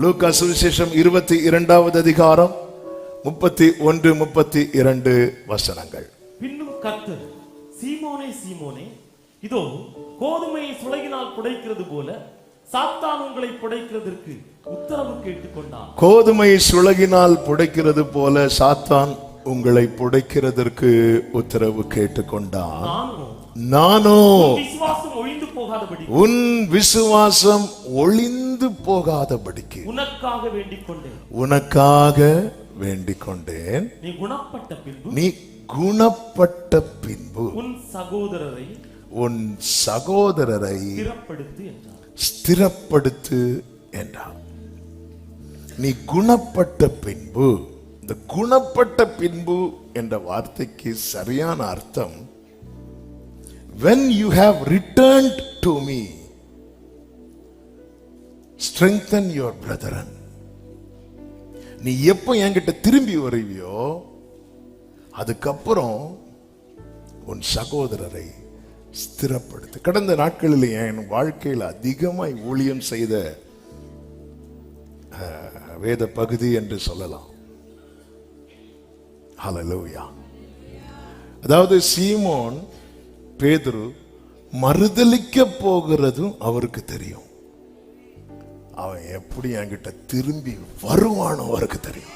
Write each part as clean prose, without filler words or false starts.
லூக்கா சுவிசேஷம் 22வது அதிகாரம் 31, 32 வசனங்கள். பின்னும் கர்த்தர், சீமோனே சீமோனே, இதோ கோதுமையை சுளகினால் புடைக்கிறது போல சாத்தான் உங்களை புடைக்கிறதற்கு உத்தரவு கேட்டுக்கொண்டான். கோதுமை சுளகினால் புடைக்கிறது போல சாத்தான் உங்களை புடைக்கிறதற்கு உத்தரவு கேட்டுக்கொண்டான். நானோ உன் விசுவாசம் ஒளிந்து போகாதபடிக்கு உனக்காக வேண்டிக் கொண்டேன். நீ குணப்பட்ட பின்பு உன் சகோதரரை ஸ்திரப்படுத்து என்றார். நீ குணப்பட்ட பின்பு, இந்த குணப்பட்ட பின்பு என்ற வார்த்தைக்கு சரியான அர்த்தம், when you have returned to me, strengthen your brethren. நீ எப்போ என்கிட்ட திரும்பி வருவியோ அதுக்கப்புறம் உன் சகோதரரை ஸ்திரப்படுத்து. கடந்த நாட்களில் என் வாழ்க்கையில் அதிகமாய் ஊழியம் செய்த வேத பகுதி என்று சொல்லலாம். ஹல்லேலூயா. அதாவது சீமோன் பேதுரு மறுதலிக்க போகிறதும் அவருக்கு தெரியும். அவன் எப்படி என்கிட்ட திரும்பி வருவானோ அவருக்கு தெரியும்.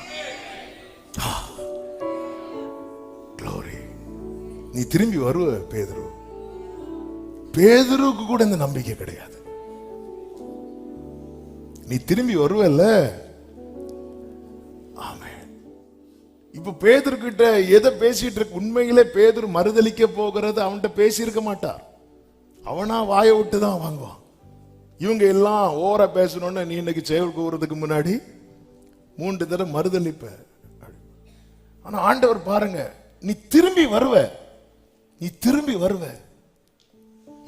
Glory. நீ திரும்பி வருவ பேதுரு. பேதுருக்கு கூட இந்த நம்பிக்கை கிடையாது. நீ திரும்பி வருவல்ல. ஆமென். இப்ப பேதுரு கிட்ட எதை பேசிட்டு இருக்கு? உண்மையிலே பேதுரு மறுதலிக்க போகிறது அவன்கிட்ட பேசி இருக்க மாட்டார். அவனா வாயை விட்டு தான் வாங்குவான். இவங்க எல்லாம் ஓர பேசணும்னு, நீ இன்னைக்கு செயல் கூறுறதுக்கு முன்னாடி 3 தடவை மறுதலிப்ப. ஆனா ஆண்டவர் பாருங்க, நீ திரும்பி வருவ, நீ திரும்பி வருவ.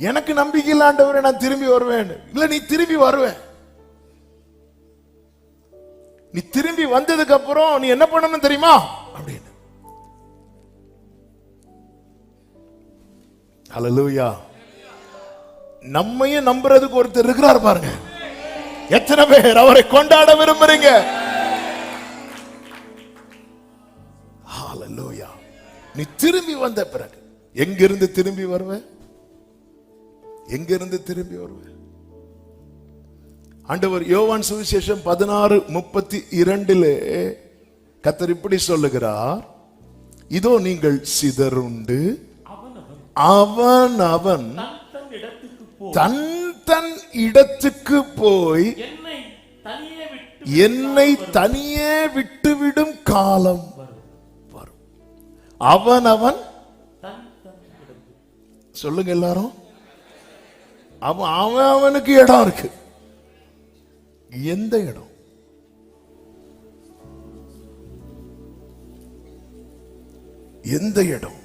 எனக்கு நம்பிக்கை இல்ல ஆண்டவரே, நான் திரும்பி வருவேன். இல்ல, நீ திரும்பி வருவ. நீ திரும்பி வந்ததுக்கு அப்புறம் நீ என்ன பண்ணணும் தெரியுமா அப்படின்னு. ஹல்லேலூயா. நம்மையும் நம்புறதுக்கு ஒருத்தர் இருக்கிறார் பாருங்க. எத்தனை பேர் அவரை கொண்டாட விரும்புறீங்க? ஹல்லேலூயா. நீ திரும்பி வந்த பிறகு எங்கிருந்து திரும்பி வருவ? எங்கிருந்து திரும்பி வருவ? ஆண்டவர் யோவான் சுவிசேஷம் 16:32 கர்த்தர் இப்படி சொல்லுகிறார், இதோ நீங்கள் சிதறுண்டு அவன் தன் தன் இடத்துக்கு போய் என்னை தனியே விட்டுவிடும் காலம் வரும். அவன் சொல்லுங்க எல்லாரும். அவனுக்கு இடம் இருக்கு. எந்த இடம்? எந்த இடம்?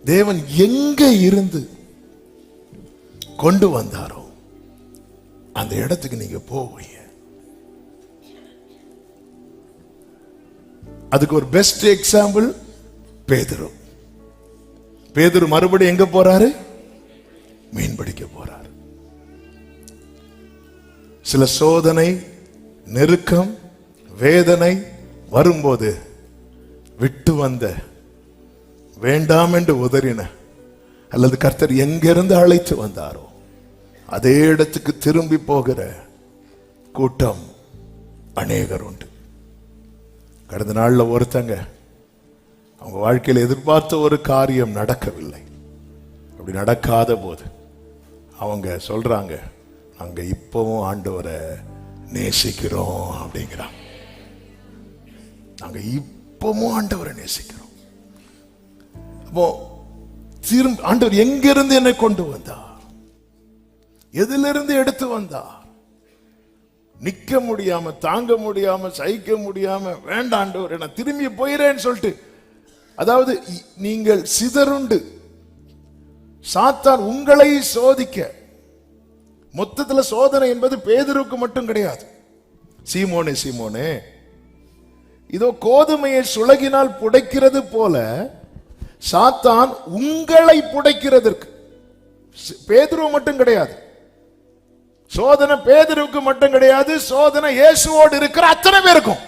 தேவன் எங்க இருந்து கொண்டு வந்தாரோ அந்த இடத்துக்கு நீங்க போவீங்க. அதுக்கு ஒரு பெஸ்ட் எக்ஸாம்பிள் பேதுரு. பேதுரு மறுபடியும் எங்க போறாரு? மீன் பிடிக்க போறாரு. சில சோதனை, நெருக்கம், வேதனை வரும்போது விட்டு வந்த, வேண்டாம் என்று உதறின, அல்லது கர்த்தர் எங்கிருந்து அழைத்து வந்தாரோ அதே இடத்துக்கு திரும்பி போகிற கூட்டம் அநேகர் உண்டு. கடந்த நாள்ல ஒருத்தங்க அவங்க வாழ்க்கையில் எதிர்பார்த்த ஒரு காரியம் நடக்கவில்லை. அப்படி நடக்காத போது அவங்க சொல்றாங்க, நாங்க இப்பவும் ஆண்டவரை நேசிக்கிறோம் அப்படிங்கிறாங்க. நாங்க இப்பவும் ஆண்டவரை நேசிக்கிறோம். அப்போ ஆண்டவர் எங்கிருந்து என்னை கொண்டு வந்தார்? எதிலிருந்து எடுத்து வந்தார்? நிக்க முடியாம, தாங்க முடியாம, சகிக்க முடியாம, வேண்டாம் ஆண்டவரே நான் திரும்பி போயிறேன்னு சொல்லிட்டு, அதாவது நீங்கள் சிதறுண்டு சாத்தான் உங்களை சோதிக்க. மொத்தத்தில் சோதனை என்பது பேதுருக்கு மட்டும் கிடையாது. சீமோனே சீமோனே, இதோ கோதுமையை சுளகினால் புடைக்கிறது போல சாத்தான் உங்களை புடைக்கிறதற்கு. பேதுரு மட்டும் கிடையாது, சோதனை பேதுருவுக்கு மட்டும் கிடையாது, சோதனை இயேசுவோடு இருக்கிற அத்தனை பேருக்கும்.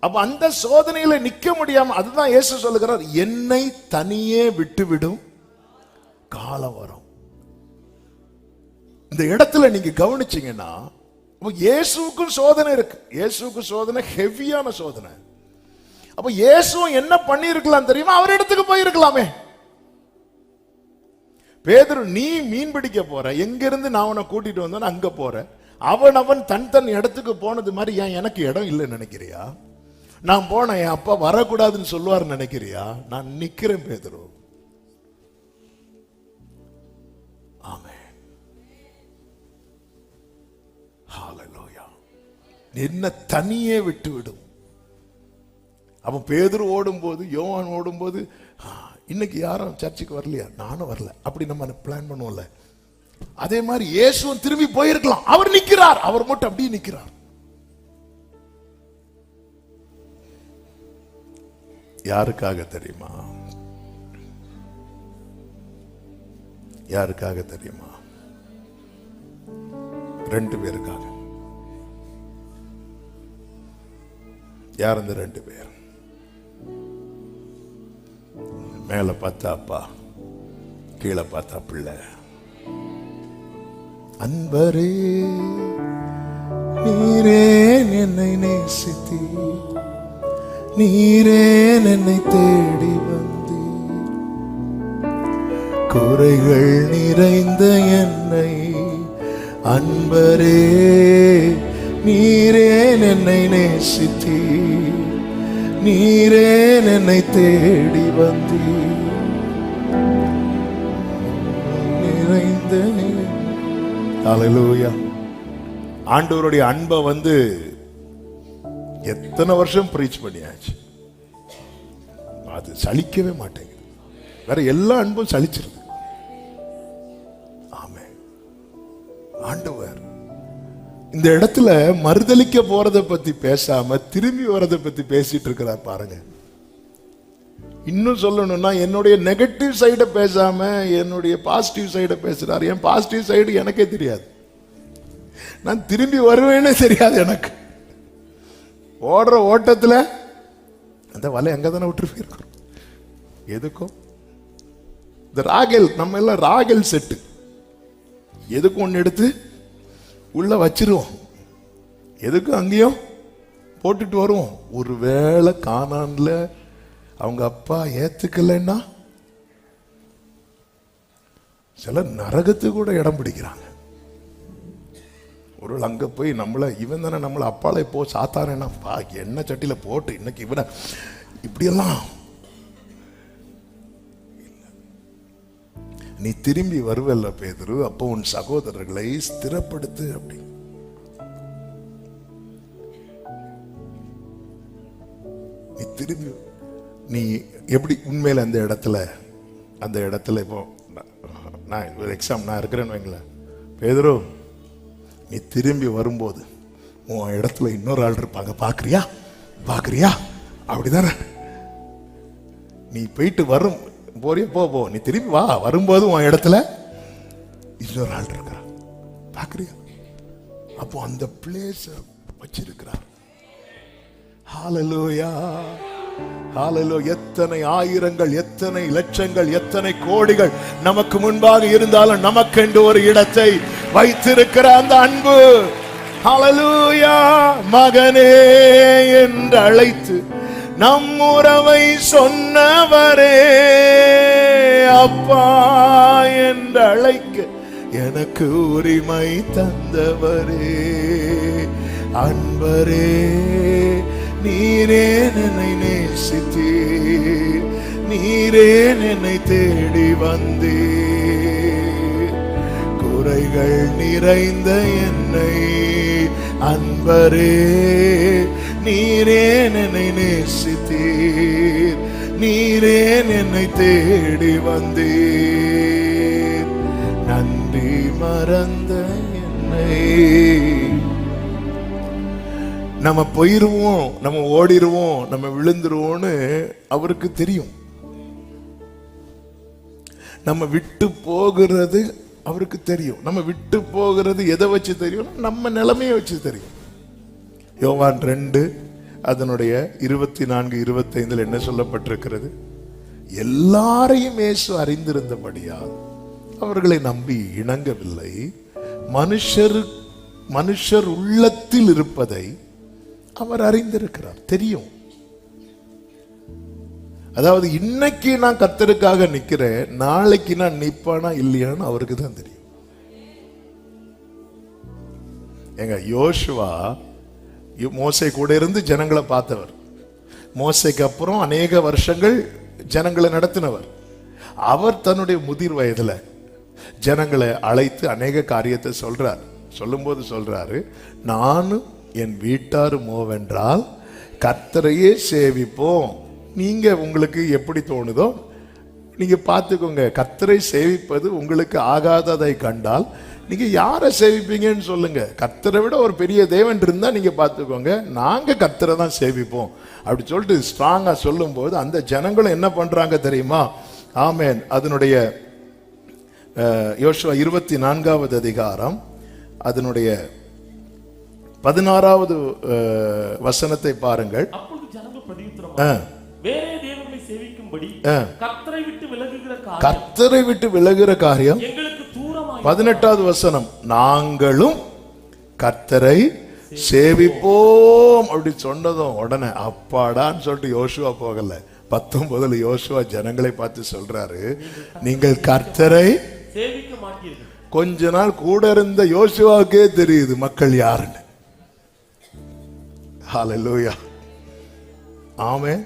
அப்ப அந்த சோதனையில நிக்க முடியாம, அதுதான் இயேசு சொல்லுகிறார், என்னை தனியே விட்டுவிடும் காலம் வரும். இந்த இடத்துல நீங்க கவனிச்சீங்கன்னா, இயேசுவுக்கும் சோதனை இருக்கு. இயேசுவுக்கு சோதனை ஹெவியான சோதனை. அப்ப இயேசுவும் என்ன பண்ணி இருக்கலாம் தெரியுமா? அவர் இடத்துக்கு போயிருக்கலாமே. பேதுரு, நீ மீன் பிடிக்க போற, எங்க இருந்து நான் உன்னை கூட்டிட்டு வந்தேன் அங்க போற, அவன் தன் இடத்துக்கு போனது மாதிரி ஏன் எனக்கு இடம் இல்லைன்னு நினைக்கிறியா? நான் போன என் அப்பா வரக்கூடாதுன்னு சொல்லுவார் நினைக்கிறியா? நான் நிக்கிறேன் பேதுரு. ஆமென். ஹல்லேலூயா. என்ன தனியே விட்டு விடும். அவன் பேதுரு ஓடும்போது, யோவான் ஓடும்போது, இன்னைக்கு யாரும் சர்ச்சுக்கு வரலையா? நானும் வரல, அப்படி நம்ம பிளான் பண்ணுவோம்ல. அதே மாதிரி இயேசுவும் திரும்பி போயிருக்கலாம். அவர் நிக்கிறார், அவர் மட்டும் அப்படியே நிக்கிறார். யாருக்காக தெரியுமா? யாருக்காக தெரியுமா? 2 பேருக்காக. யார் அந்த 2 பேர்? மேல பார்த்தா அப்பா, கீழே பார்த்தா பிள்ளை. அன்பரே நீரே என்னை நேசித்தீ, நீரே என்னை தேடி வந்தீர், குறைகள் நிறைந்த என்னை. அன்பரே நீரே என்னை நேசித்தீர், நீரே என்னை தேடி வந்தீர், நிறைந்த. ஹல்லேலூயா. ஆண்டவருடைய அன்பை எத்தனை வருஷம் பிரீச் பண்ணியாச்சு, அது சலிக்கவே மாட்டேங்குது. வேற எல்லா அன்பும் சலிச்சிருது. ஆமென். ஆண்டவர் இந்த இடத்துல மறுதலிக்க போறதை பத்தி பேசாம திரும்பி வரதை பத்தி பேசிட்டு இருக்கிறார் பாருங்க. இன்னும் சொல்லணும்னா, என்னுடைய நெகட்டிவ் சைட பேசாம என்னுடைய பாசிட்டிவ் சைட பேசுறாரு. என் பாசிட்டிவ் சைடு எனக்கே தெரியாது, நான் திரும்பி வருவேன்னு தெரியாது எனக்கு. ஓடுற ஓட்டத்துல அந்த வலை அங்க தானே விட்டு போயிருக்கிறோம். எதுக்கும் இந்த ராகல், நம்ம எல்லாம் ராகல் செட்டு, எதுக்கும் ஒன்று எடுத்து உள்ள வச்சிருவோம், எதுக்கும் அங்கேயும் போட்டுட்டு வருவோம். ஒருவேளை கானான்ல அவங்க அப்பா ஏத்துக்கலைன்னா சில நரகத்துக்கு கூட இடம் பிடிக்கிறாங்க. ஒரு அங்க போய் நம்மள, இவன் தானே நம்மள அப்பால இப்போ சாத்தாரேன்னா, பா என்ன சட்டியில போட்டு இன்னைக்கு இவனை இப்படியெல்லாம். நீ திரும்பி வருவல்ல பேதுரு, அப்போ உன் சகோதரர்களை ஸ்திரப்படுத்து. அப்படி நீ திரும்பி, நீ எப்படி உண்மையில அந்த இடத்துல இப்போ நான் ஒரு எக்ஸாம் நான் இருக்கிறேன்னு வைங்களேன், பேதுரு நீ திரும்பி வரும்போது உன் இடத்துல இன்னொரு ஆள் இருப்பாங்க, பாக்குறியா? அப்படிதானே? நீ போயிட்டு வரும் போறிய போ, நீ திரும்பி வா, வரும்போது உன் இடத்துல இன்னொரு ஆள் இருக்கிறான், பாக்குறியா? அப்போ அந்த பிளேஸ் வச்சிருக்கிறார். ஹல்லேலூயா, ஹல்லேலூயா. எத்தனை ஆயிரங்கள், எத்தனை லட்சங்கள், எத்தனை கோடிகள் நமக்கு முன்பாக இருந்தாலும் நமக்கென்று ஒரு இடத்தை வைத்திருக்கிற அந்த அன்பு. ஹல்லேலூயா. மகனே என்று அழைத்து நம் உறவை சொன்னவரே, அப்பா என்று அழைக்க எனக்கு உரிமை தந்தவரே, அன்பரே நீரே என்னை நேசித்தீர், நீரே என்னை தேடி வந்தீர், குறைகள் நிறைந்த என்னை. அன்பரே நீரே என்னை நேசித்தீர், நீரே என்னை தேடி வந்தீர், நன்றி மறந்த என்னை. நம்ம போயிருவோம், நம்ம ஓடிடுவோம், நம்ம விழுந்துருவோம்னு அவருக்கு தெரியும். நம்ம விட்டு போகிறது அவருக்கு தெரியும். நம்ம விட்டு போகிறது எதை வச்சு தெரியும்? நம்ம நிலைமையை வச்சு தெரியும். யோவான் 2 அதனுடைய 24-25 என்ன சொல்லப்பட்டிருக்கிறது? எல்லாரையும் இயேசு அறிந்திருந்தபடியால் அவர்களை நம்பி இணங்கவில்லை. மனுஷர் உள்ளத்தில் இருப்பதை அவர் அறிந்திருக்கிறார், தெரியும். அதாவது இன்னைக்கு நான் கர்த்தருக்காக நிக்கிறேன், நாளைக்கு நான் நிப்பானா இல்லையான்னு அவருக்கு தான் தெரியும். எங்க யோசுவா மோசே கூட இருந்து ஜனங்களை பார்த்தவர். மோசைக்கு அப்புறம் அநேக வருஷங்கள் ஜனங்களை நடத்தினவர். அவர் தன்னுடைய முதிர் வயதுல ஜனங்களை அழைத்து அநேக காரியத்தை சொல்றார். சொல்லும்போது சொல்றாரு, நானும் என் வீட்டாருமோவென்றால் கர்த்தரையே சேவிப்போம். நீங்க உங்களுக்கு எப்படி தோணுதோ நீங்க பார்த்துக்கோங்க. கர்த்தரை சேவிப்பது உங்களுக்கு ஆகாததை கண்டால் நீங்க யாரை சேவிப்பீங்கன்னு சொல்லுங்க. கர்த்தரை விட ஒரு பெரிய தேவன் இருந்தா நீங்க பார்த்துக்கோங்க, நாங்க கர்த்தரை தான் சேவிப்போம் அப்படி சொல்லிட்டு ஸ்ட்ராங்கா சொல்லும் போது அந்த ஜனங்களும் என்ன பண்றாங்க தெரியுமா? ஆமென். அதனுடைய யோசுவா 24வது அதிகாரம் அதனுடைய 16வது வசனத்தை பாருங்கள். அப்பொழுது ஜனங்கள் பிரதியுத்தரமாக, வேறே தேவர்களை சேவிக்கும்படி கர்த்தரை விட்டு விலகுகிற காரியம் எங்களுக்கு தூரமாய். 18வது வசனம், நாங்களும் கர்த்தரை சேவிப்போம் அப்படி சொன்னதும் உடனே அப்பாடான்னு சொல்லிட்டு யோசுவா போகல. 19 யோசுவா ஜனங்களை பார்த்து சொல்றாரு, நீங்கள் கர்த்தரை சேவிக்க மாட்டீர்கள். கொஞ்ச நாள் கூட இருந்த யோசுவாவுக்கே தெரியுது மக்கள் யாருன்னு. ஹல்லேலூயா, ஆமென்.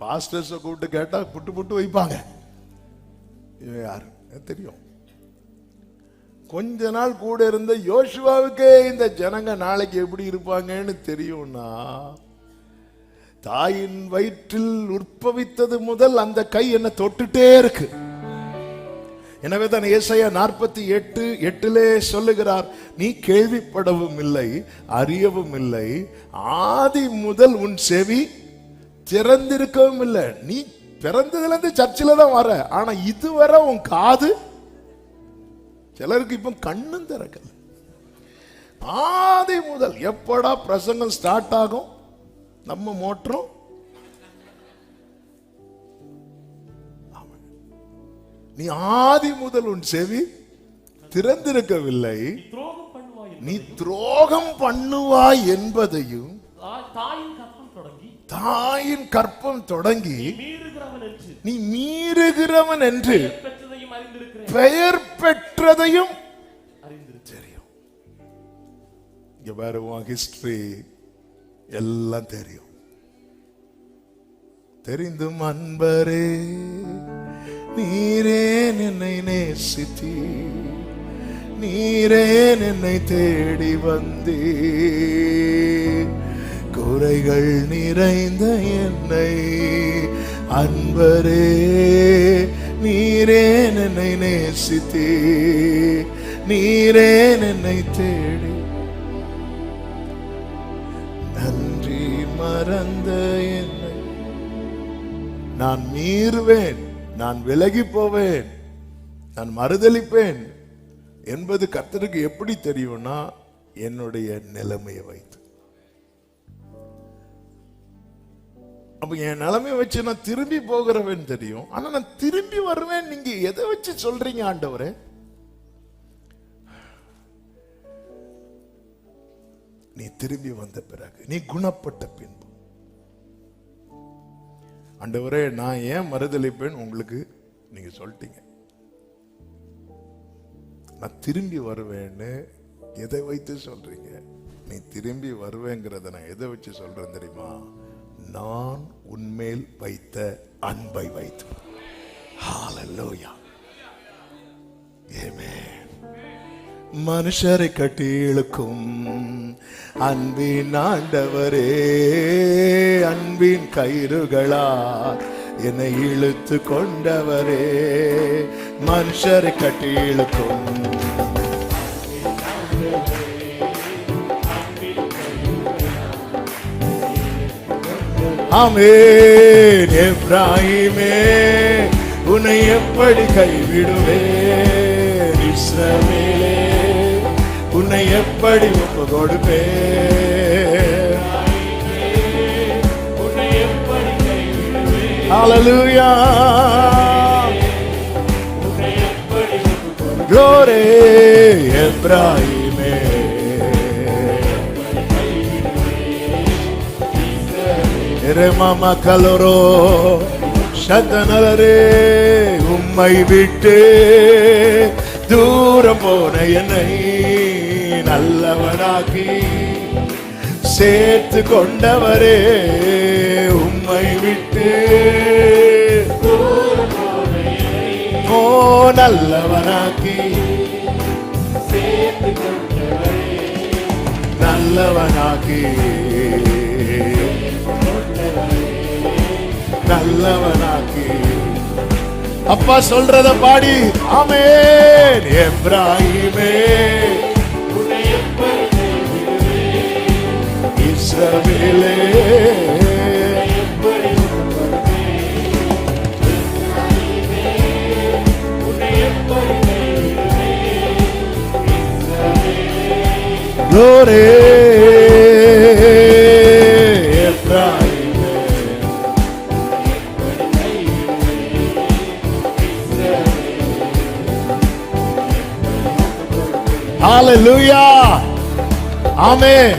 பாஸ்டர்ஸ் கூப்பிட்டு கேட்டா புட்டு வைப்பாங்க, இவன் யாரு தெரியும். கொஞ்ச நாள் கூட இருந்த யோசுவாவுக்கே இந்த ஜனங்க நாளைக்கு எப்படி இருப்பாங்கன்னு தெரியும்னா, தாயின் வயிற்றில் உற்பவித்தது முதல் அந்த கை என்ன தொட்டுட்டே இருக்கு. எனவே தான் ஏசாயா 48:8 சொல்லுகிறார், நீ கேள்விப்படவும் இல்லை, அறியவும் இல்லை, ஆதி முதல் உன் செவி திறந்திருக்கவும் இல்லை. நீ பிறந்ததுல இருந்து சர்ச்சில தான் வர, ஆனா இதுவரை உன் காது, சிலருக்கு இப்ப கண்ணும் திறக்கல. ஆதி முதல் எப்படா பிரசங்கம் ஸ்டார்ட் ஆகும், நம்ம மோட்டரும் நீ ஆதி முதல் உன் செவி திறந்திருக்கவில்லை, நீ துரோகம் பண்ணுவாய் என்பதையும் தாயின் கற்பம் தொடங்கி நீ மீறுகிறவன் என்று பெயர் பெற்றதையும் தெரியும். இங்க பாரு, ஹிஸ்டரி எல்லாம் தெரியும். தெரிந்தும் அன்பரே நீரே என்னை நேசித்தீ, நீரே என்னை தேடி வந்தீ, குறைகள் நிறைந்த என்னை அன்பரே நீரே என்னை நேசித்தீ, நீரே என்னை தேடி, நன்றி மறந்த என்னை நான் மீறுவேன், நான் விலகி போவேன், நான் மறுதலிப்பேன் என்பது கர்த்தருக்கு எப்படி தெரியும்னா, என்னுடைய நிலைமையை வைத்து. அப்ப என் நிலைமையை வச்சு நான் திரும்பி போகிறவன் தெரியும், ஆனா நான் திரும்பி வருவேன். நீங்க எதை வச்சு சொல்றீங்க ஆண்டவரே? நீ திரும்பி வந்த பிறகு, நீ குணப்பட்ட பின்பு, ஆண்டவரே நான் ஏன் மறுதலிப்பேன் உங்களுக்கு நீங்க சொல்லிட்டீங்க, நான் திரும்பி வருவேன்னு எதை வைத்து சொல்றீங்க? நீ திரும்பி வருவேங்கிறத நான் எதை வச்சு சொல்றேன் தெரியுமா? நான் உன்மேல் வைத்த அன்பை வைத்து. ஹல்லேலூயா, ஆமென். மனுஷரை கட்டி இழுக்கும் அன்பின் ஆண்டவரே, அன்பின் கயிறுகளா என்னை இழுத்து கொண்டவரே, மனுஷரை கட்டி இழுக்கும் ஆமென். எப்ராஹிமே உன்னை எப்படி கைவிடுவேன் இஸ்ரவேலே, உன்னை எப்படி ஒப்பு கொடுப்பேன். ஹல்லேலூயா. Glory எப்ராயிமே, எரேமாமா கலரோ சந்தனரே, உம்மை விட்டு தூரம் போன என்னை நல்லவனாக்கி சேர்த்து கொண்டவரே, உம்மை விட்டு ஓ நல்லவனாக்கி நல்லவனாக்கி நல்லவனாக்கி. அப்பா சொல்றத பாடி ஆமென். எப்ராயிமே, இஸ்ரவேலே, Glory எப்ராயிமே, ஹல்லேலூயா. ஆமென்.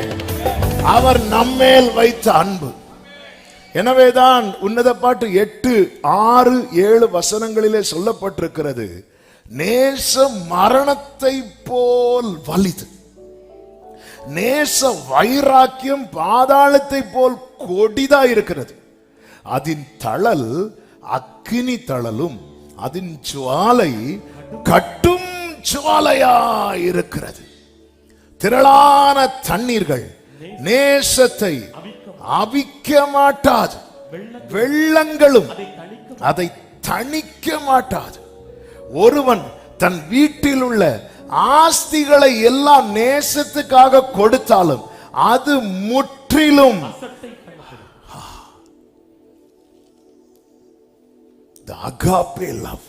அவர் நம்மேல் வைத்த அன்பு. எனவேதான் உன்னத பாட்டு 8, 6, 7 வசனங்களிலே சொல்லப்பட்டிருக்கிறது, நேச மரணத்தை போல் வலிது, நேச வைராக்கியம் பாதாளத்தை போல் கொடிதா இருக்கிறது, அதன் தழல் அக்கினி தழலும் அதன் ஜுவாலை கட்டும் ஜுவாலையா இருக்கிறது. திரளான தண்ணீர்கள் நேசத்தை அவிக்க மாட்டாது, வெள்ளங்களும் அதை தணிக்க மாட்டாது. ஒருவன் தன் வீட்டில் உள்ள ஆஸ்திகளை எல்லாம் நேசத்துக்காக கொடுத்தாலும் அது முற்றிலும் the agape love,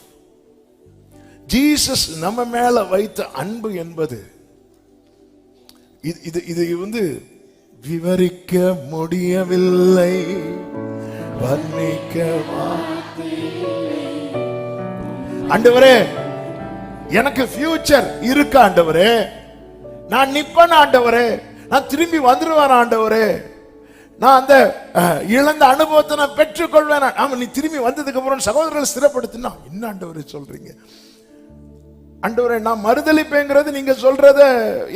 ஜீசஸ் நம்ம மேல வைத்த அன்பு என்பது இது வந்து விவரிக்க முடியவில்லை, வர்ணிக்க. ஆண்டவரே எனக்கு ஃபியூச்சர் இருக்கு ஆண்டவரே, நான் நிப்பேன் ஆண்டவரே, நான் திரும்பி வந்துருவேன் ஆண்டவரே, நான் அந்த இழந்த அனுபவத்தை நான் பெற்றுக்கொள்வேன். ஆமா, நீ திரும்பி வந்ததுக்கு அப்புறம் சகோதரர்கள் ஸ்திரப்படுத்தினா என்ன ஆண்டவரே சொல்றீங்க? ஆண்டவரே நான் மறுதலிப்பேங்கிறது நீங்க சொல்றத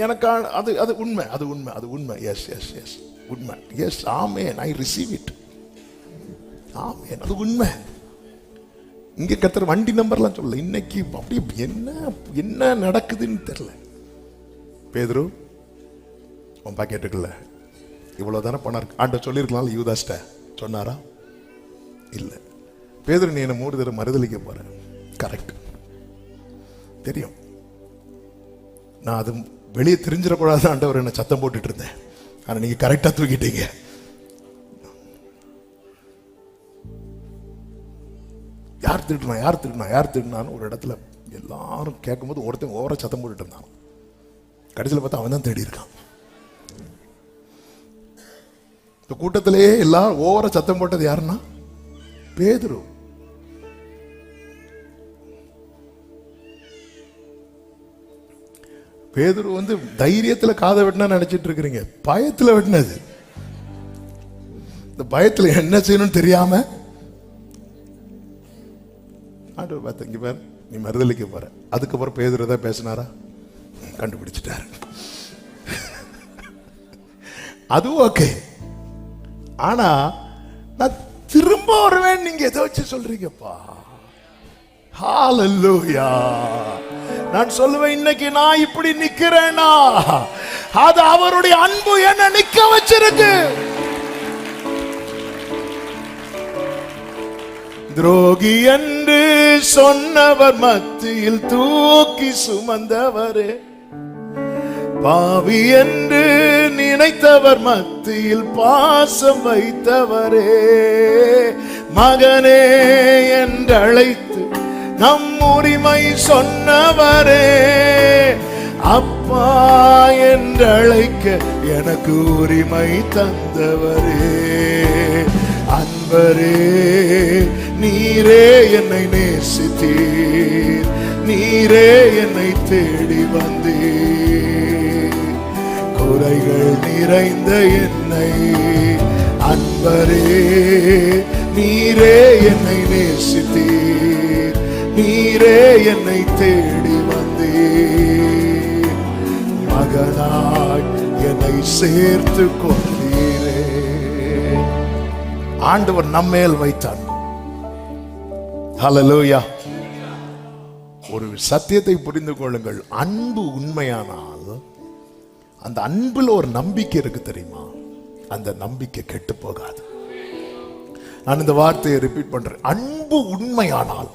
எனக்கு அது அது உண்மை, அது உண்மை, அது உண்மை. எஸ் எஸ் எஸ் உண்மை. Yes amen, I receive it. Amen, அது உண்மை. இங்க கர்த்தர் வண்டி நம்பர்லாம் சொல்லல. இன்னைக்கு அப்படி என்ன என்ன நடக்குதுன்னு தெரியல. பேதுரு உன் பாக்கெட்டுக்குள்ள இவ்வளவுதானே பணம் இருக்கு. ஆண்டவர் சொல்லியிருக்கலாம் யூதாஸ்ட, சொன்னாரா? இல்ல. பேதுரு நீ என்ன 3 தடவை மறுதலிக்க போற. கரெக்ட், தெரியும். நான் அது வெளியே தெரிஞ்சிடக்கூடாது ஆண்டவர் என்ன சத்தம் போட்டுட்டு இருந்தேன். ஆனா நீங்க கரெக்டா தூக்கிட்டீங்க. யார் திருடுனா யார் திருடுனா யார் திருடுனான்னு ஒரு இடத்துல எல்லாரும் கேட்கும்போது ஒருத்தன் ஓவரா சத்தம் போட்டுட்டு இருந்தான். கடைசியில் பார்த்தா அவன் தான் தேடி இருக்கான். இந்த கூட்டத்திலேயே எல்லாரும் ஓவரா சத்தம் போட்டது யாருன்னா பேதுரு. பேதுரு வந்து தைரியத்துல காதை வெட்டினா நினைச்சிட்டு இருக்கிறீங்க, பயத்துல வெட்டினது. இந்த பயத்துல என்ன செய்யணும்னு தெரியாம ஆண்டவர் பார்த்து, இங்க பாரு நீ மறுதலிக்க போற. அதுக்கப்புறம் பேதுரு தான் பேசினாரா? கண்டுபிடிச்சிட்டாரு. அதுவும் ஓகே. ஆனா நான் திரும்ப வருவேன் நீங்க எதை வச்சு சொல்றீங்கப்பா? ஹல்லேலூயா. நான் சொல்லுவேன், இன்னைக்கு நான் இப்படி நிக்கிறேனா அது அவருடைய அன்பு என்ன நிக்க வச்சிருக்கு. துரோகி என்று சொன்னவர் மத்தியில் தூக்கி சுமந்தவரே, பாவி என்று நினைத்தவர் மத்தியில் பாசம் வைத்தவரே, மகனே என்று அழைத்து நம் உரிமை சொன்னவரே, அப்பா என்றழைக்க எனக்கு உரிமை தந்தவரே, அன்பரே நீரே என்னை நேசித்தீர், நீரே என்னை தேடி வந்தீர், குறைகள் நிறைந்த என்னை, அன்பரே நீரே என்னை நேசித்தீர், நீரே என்னை தேடி வந்தீர், மகனாய் என்னை சேர்த்து கொண்டீரே. ஆண்டவர் நம்மேல் வைத்தான். ஹல்லேலூயா. ஒரு சத்தியத்தை புரிந்து கொள்ளுங்கள், அன்பு உண்மையானால் அந்த அன்புல ஒரு நம்பிக்கை இருக்கு தெரியுமா, அந்த நம்பிக்கை கெட்டு போகாது. நான் இந்த வார்த்தையை ரிப்பீட் பண்றேன், அன்பு உண்மையானால்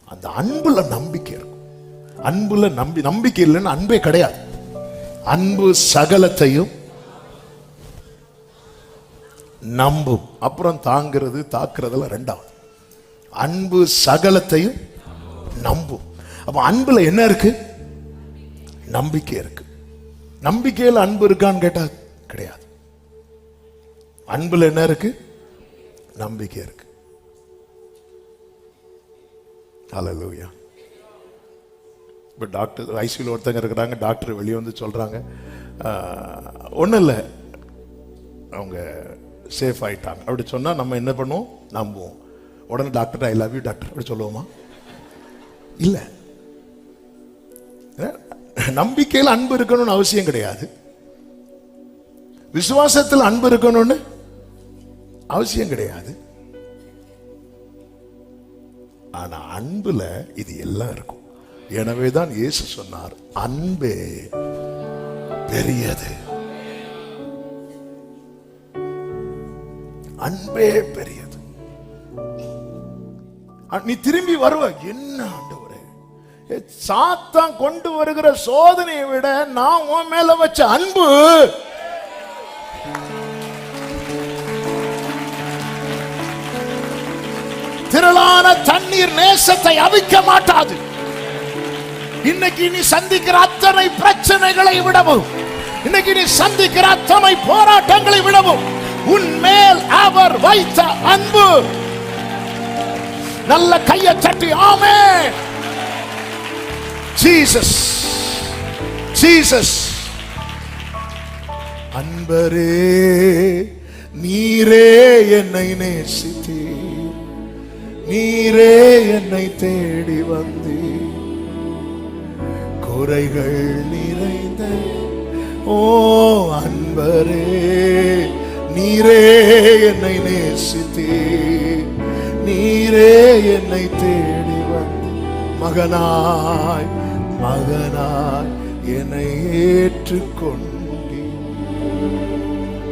அந்த அன்புல நம்பிக்கை இருக்கும். அன்புல நம்பிக்கை இல்லைன்னு அன்பே கிடையாது. அன்பு சகலத்தையும் நம்பும், அப்புறம் தாங்கிறது தாக்குறதுல ரெண்டாவது. அன்பு சகலத்தையும் நம்பும். அப்ப அன்புல என்ன இருக்கு? நம்பிக்கை இருக்கு. நம்பிக்கையில் அன்பு இருக்கான்னு கேட்டா கிடையாது. அன்புல என்ன இருக்கு? நம்பிக்கை இருக்கு. ஹல்லேலூயா. இப்போ டாக்டர் ஐசியூல ஒருத்தங்க இருக்கிறாங்க, டாக்டர் வெளியே வந்து சொல்றாங்க ஒன்றும் இல்லை, அவங்க சேஃப் ஆயிட்டாங்க. அப்படி சொன்னா நம்ம என்ன பண்ணுவோம்? நம்புவோம். உடனே doctor I love you doctor அப்படி சொல்லுவோமா? இல்லை. நம்பிக்கையில் அன்பு இருக்கணும்னு அவசியம் கிடையாது. விசுவாசத்தில் அன்பு இருக்கணும்னு அவசியம் கிடையாது. ஆனா அன்புல இது எல்லாம் இருக்கும். எனவேதான் இயேசு சொன்னார், அன்பே பெரியது, அன்பே பெரியது. நீ திரும்பி வருவ, என்ன ஆண்டவரே, சாத்தான் கொண்டு வருகிற சோதனையை விட நான் உன் மேல வச்ச அன்பு திரளான தண்ணீர் நேசத்தை அவிக்க மாட்டாது. இன்னைக்கு நீ சந்திக்கிற அத்தனை பிரச்சனைகளை விடவும், இன்னைக்கு நீ சந்திக்கிற அத்தனை போராட்டங்களை விடவும் உன்மேல் அவர் வைத்த அன்பு. நல்ல கையை தட்டி ஆமென். Jesus, Jesus. அன்பரே நீரே என்னை நேசித்தீர், நீரே என்னை தேடி வந்தீர், குறைகள் நிறைந்த ஓ அன்பரே நீரே என்னை நேசித்தீர், நீரே என்னை தேடி வந்து மகனாய் மகனாய் என்னை ஏற்றுக்கொண்டீர்.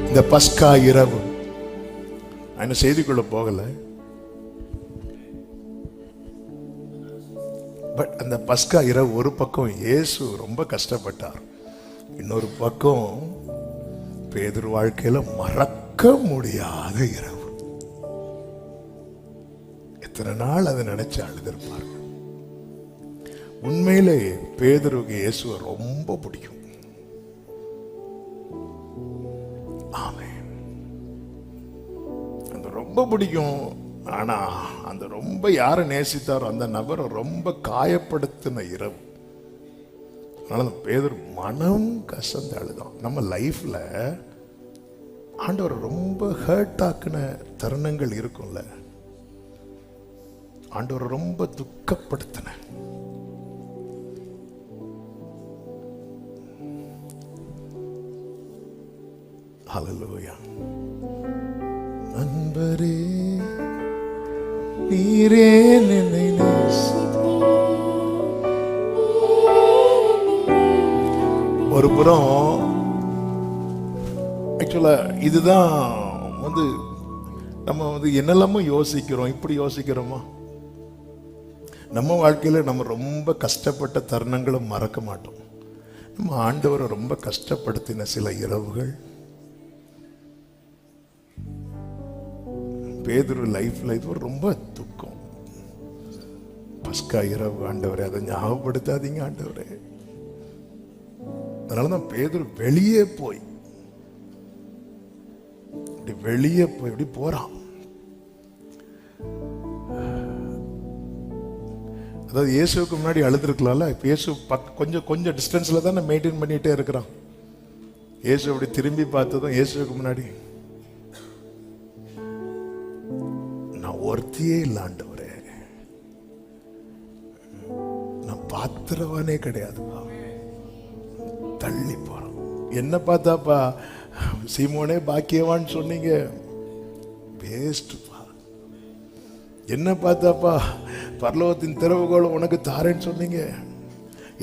இந்த பஸ்கா இரவு நான் செய்திக்குள்ள போகல, பட் அந்த பஸ்கா இரவு ஒரு பக்கம் இயேசு ரொம்ப கஷ்டப்பட்டார், இன்னொரு பக்கம் பேதுரு வாழ்க்கையில மறக்க முடியாத இரவு. எத்தனை நாள் அதை நினைச்சு அழுதிருப்பார்கள். உண்மையிலே பேதுருக்கு இயேசுவை ரொம்ப பிடிக்கும். ஆமென். அந்த ரொம்ப பிடிக்கும். ஆனா அந்த ரொம்ப யாரை நேசித்தாரோ அந்த நபரை ரொம்ப காயப்படுத்தின இரவு. அதனால பேதுரு மனம் கசந்து அழுதான். நம்ம லைஃப்ல ஆண்டவர் ரொம்ப ஹர்ட் ஆக்குன தருணங்கள் இருக்கும்ல, ஆண்டவர் ரொம்ப துக்கப்படுத்தின. ஹல்லேலூயா. அன்பரே நீரே என்னை ஒரு புறம் ஆக்சுவலா இதுதான் வந்து நம்ம வந்து என்னெல்லாமோ யோசிக்கிறோம். இப்படி யோசிக்கிறோமா? நம்ம வாழ்க்கையில நம்ம ரொம்ப கஷ்டப்பட்ட தருணங்களை மறக்க மாட்டோம். நம்ம ஆண்டவரை ரொம்ப கஷ்டப்படுத்தின சில இரவுகள் பேதுரு லைஃப்ல இது ரொம்ப துக்கம். பஸ்கா இரவு ஆண்டவரே, அதை ஞாபகப்படுத்தாதீங்க ஆண்டவரே. அதனாலதான் பேதுரு வெளியே போய் இப்படி போறான். அதாவது இயேசுக்கு முன்னாடி அழுதுருக்கலாம்ல. இப்ப இயேசு கொஞ்சம் டிஸ்டன்ஸ்ல தான் மெயின்டைன் பண்ணிட்டே இருக்கிறான். இயேசு அப்படி திரும்பி பார்த்ததும் இயேசுக்கு முன்னாடி, நான் ஒருத்தியே இல்லை ஆண்டவரே, நான் பாத்திரவானே கிடையாதுப்பா, தள்ளி போறோம். என்ன பார்த்தாப்பா சீமோனே பாக்கியவான்னு சொன்னீங்க, வேஸ்ட்பா. என்ன பார்த்தாப்பா பரலோகத்தின் திறவுகோள் உனக்கு தாரேன்னு சொன்னீங்க,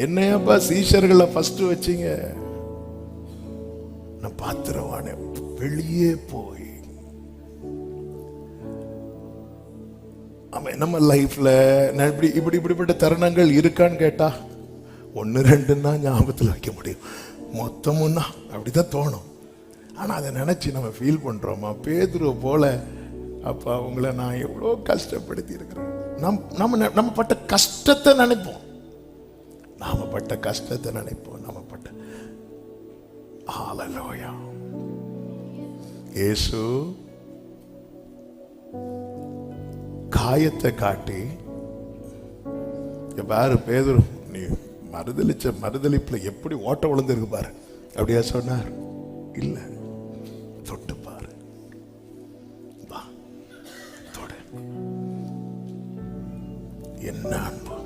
என்னையாப்பா சீஷர்களை ஃபர்ஸ்ட் வச்சீங்க, நான் பாத்திரவானே. வெளியே போய் நம்ம லைஃப்ல இப்படிப்பட்ட தருணங்கள் இருக்கான்னு கேட்டா 1-2 ஞாபகத்தில் வைக்க முடியும், மொத்தமுன்னா அப்படிதான் தோணும். ஆனா அதை நினைச்சு நம்ம ஃபீல் பண்றோமா? பேதுரு போல அப்பா அவங்கள நான் எவ்வளோ கஷ்டப்படுத்தி இருக்கிறேன். நம்ம பட்ட கஷ்டத்தை நினைப்போம், நாம பட்ட கஷ்டத்தை நினைப்போம், நாம பட்ட. ஹல்லேலூயா. இயேசு காயத்தை காட்டி, பாரு பேதுரு, நீ மறுதலிப்புல எப்படி ஓட்ட விழுந்திருக்கு பாரு, அப்படியா சொன்னார்? இல்ல, தொட்டு பாரு, வா தொடு, என்ன அன்பு,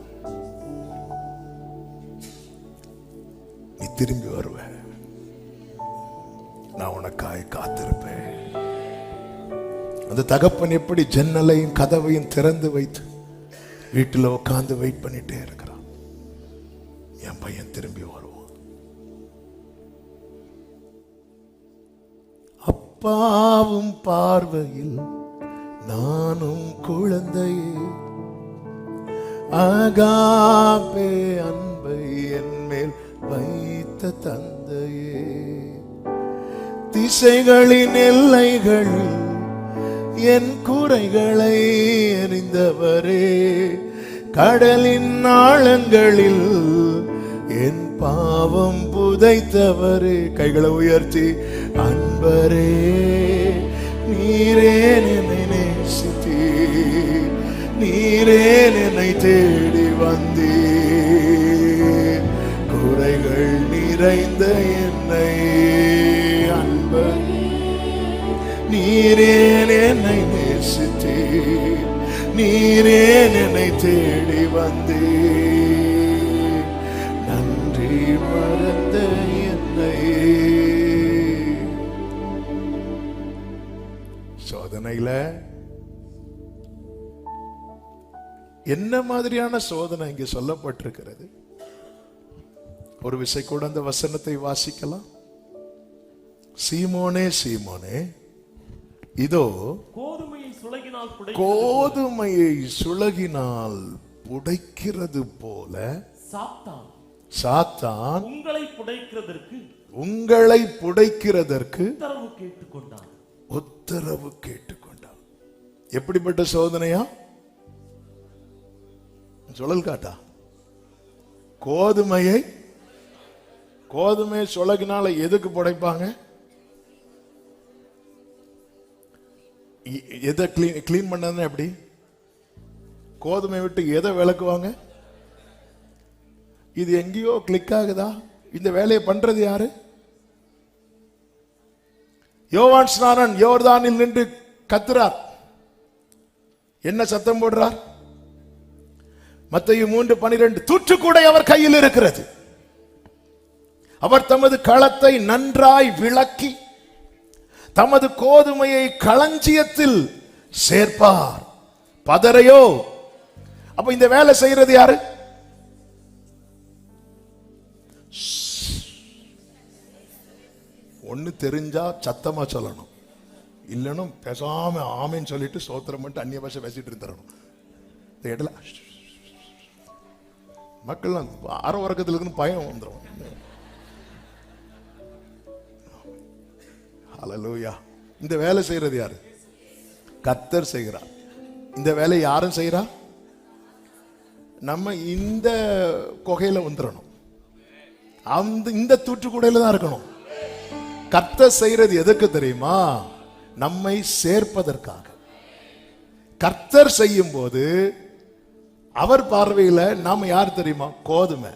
நீ திரும்பி வருவ, நான் உனக்காய் காத்திருப்பேன். அந்த தகப்பன் எப்படி ஜன்னலையும் கதவையும் திறந்து வைத்து வீட்டில் உட்கார்ந்து வெயிட் பண்ணிட்டே இருக்கிறான், என் பையன் திரும்பி வருவான். அப்பாவும் பார்வையில் நானும் குழந்தையே, ஆகாபே அன்பை என் மேல் வைத்த தந்தையே, திசைகளின் எல்லைகளில் என் குறைகளை அறிந்தவரே, கடலின் ஆழங்களில் என் பாவம் புதைத்தவரே. கைகளை உயர்த்தி, அன்பரே நீரே என்னை நேசித்தீர், நீரே என்னை தேடி வந்தீர், குறைகள் நிறைந்த என்னை, அன்பர் நீரே என்னை நேசித்தீர், நீரே என்னை தேடி வந்தீர், நன்றி மறந்த என்னை. சோதனையில என்ன மாதிரியான சோதனை இங்கே சொல்லப்பட்டிருக்கிறது? ஒரு விசை கூட அந்த வசனத்தை வாசிக்கலாம். சீமோனே சீமோனே, இதோ கோதுமையை சுளகினால் புடைக்கிறது போல சாத்தான் உங்களை புடைக்கிறதற்கு உத்தரவு கேட்டுக்கொண்டான். எப்படிப்பட்ட சோதனையா? சுழல் காட்டா? கோதுமை சுளகினால எதுக்கு புடைப்பாங்க? எதை கிளீன் பண்ணதுன்னா எப்படி? கோதுமை விட்டு எதை விளக்குவாங்க? இது எங்கேயோ கிளிக் ஆகுதா? இந்த வேலையை பண்றது யாரு? யோவான் ஸ்நானன் யோர்தானில் நின்று கத்துறார். என்ன சத்தம் போடுறார்? மத்தேயு 3:12, தூற்றுக்கூடை அவர் கையில் இருக்கிறது, அவர் தமது களத்தை நன்றாய் விளக்கி தமது கோதுமையை களஞ்சியத்தில் சேர்ப்பார், பதரையோ. அப்ப இந்த வேலை செய்யறது யாரு? ஒண்ணு தெரிஞ்சா சத்தமா சொல்லணும், இல்லைன்னு பேசாம ஆமேன்னு சொல்லிட்டு சோத்திரம் மட்டும் அந்நிய பாஷை பேசிட்டு இருந்துடணும். இந்த இடத்துல மக்கள் அற உறக்கத்துல இருக்குன்னு பயம் வந்துடும். ஹல்லேலூயா. இந்த வேலை செய்யறது யாரு? கர்த்தர் செய்கிறார். இந்த வேலை யாரும் செய்யறா? நம்ம இந்த குகையில வந்துடணும், இந்த தூற்றுக்குடையில தான் இருக்கணும். கர்த்தர் செய்யறது எதுக்கு தெரியுமா? நம்மை சேர்ப்பதற்காக. கர்த்தர் செய்யும் போது அவர் பார்வையில நாம யார் தெரியுமா? கோதுமை.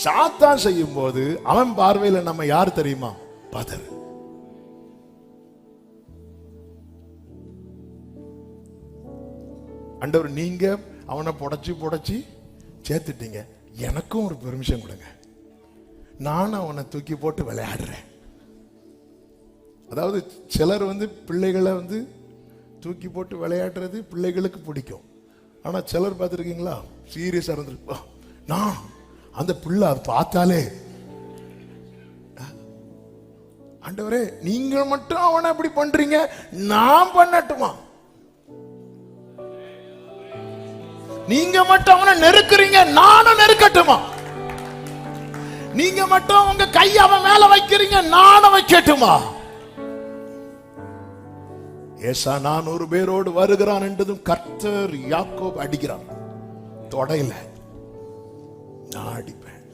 சாத்தான் செய்யும் போது அவன் பார்வையில நம்ம யார் தெரியுமா? பதர். ஆண்டவர், நீங்க அவனை புடைச்சி சேர்த்துட்டீங்க, எனக்கும் ஒரு பெர்மிஷன் கொடுங்க, நானும் அவனை தூக்கி போட்டு விளையாடுறேன். அதாவது சிலர் பிள்ளைகளை தூக்கி போட்டு விளையாடுறது பிள்ளைகளுக்கு பிடிக்கும். ஆனா சிலர் பார்த்துருக்கீங்களா, சீரியஸா இருந்து நான் அந்த பிள்ளை அதை பார்த்தாலே, ஆண்டவரே நீங்க மட்டும் அவனை அப்படி பண்றீங்க, நான் பண்ணட்டுமா? நீங்க மட்டும் அவனை நெருக்குறீங்க, நானும் நெருக்கட்டுமா? நீங்க மட்டும் உங்க கை அவன் மேல வைக்கிறீங்க, நானும் வைக்கட்டுமா? ஏசா 400 பேரோடு வருகிறான் என்றதும் கர்த்தர் யாக்கோப் அடிக்கிறான். தொடையில நான் அடிப்பேன்.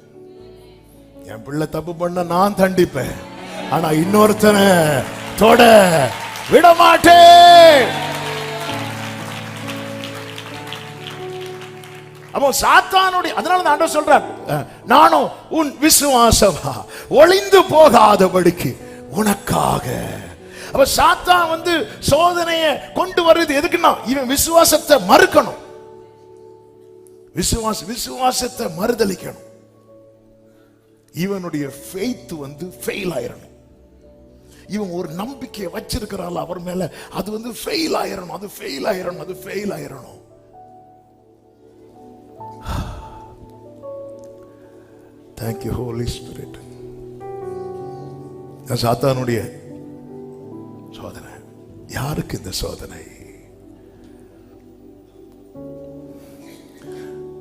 என் பிள்ளை தப்பு பண்ண நான் தண்டிப்பேன், ஆனா இன்னொருத்தனை தொட விட மாட்டேன். அப்போ சாத்தானுடைய, அதனால ஆண்டவர் சொல்றார், நானும் உன் விசுவாசமா ஒளிந்து போகாதபடிக்கு உனக்காக. அப்ப சாத்தான் சோதனையை கொண்டு வருது எதுக்குன்னா, இவன் விசுவாசத்தை மறுக்கணும், விசுவாசத்தை மறுதலிக்கணும். இவனுடைய ஃபெய்த் ஃபெயில் ஆயிரணும். இவன் ஒரு நம்பிக்கையை வச்சிருக்கிறாள் அவர் மேல, அது ஃபெயில் ஆயிரணும், அது ஃபெயில் ஆயிரணும், அது fail ஆயிரணும். Thank you Holy Spirit. சாத்தானுடைய சோதனை. யாருக்கு இந்த சோதனை?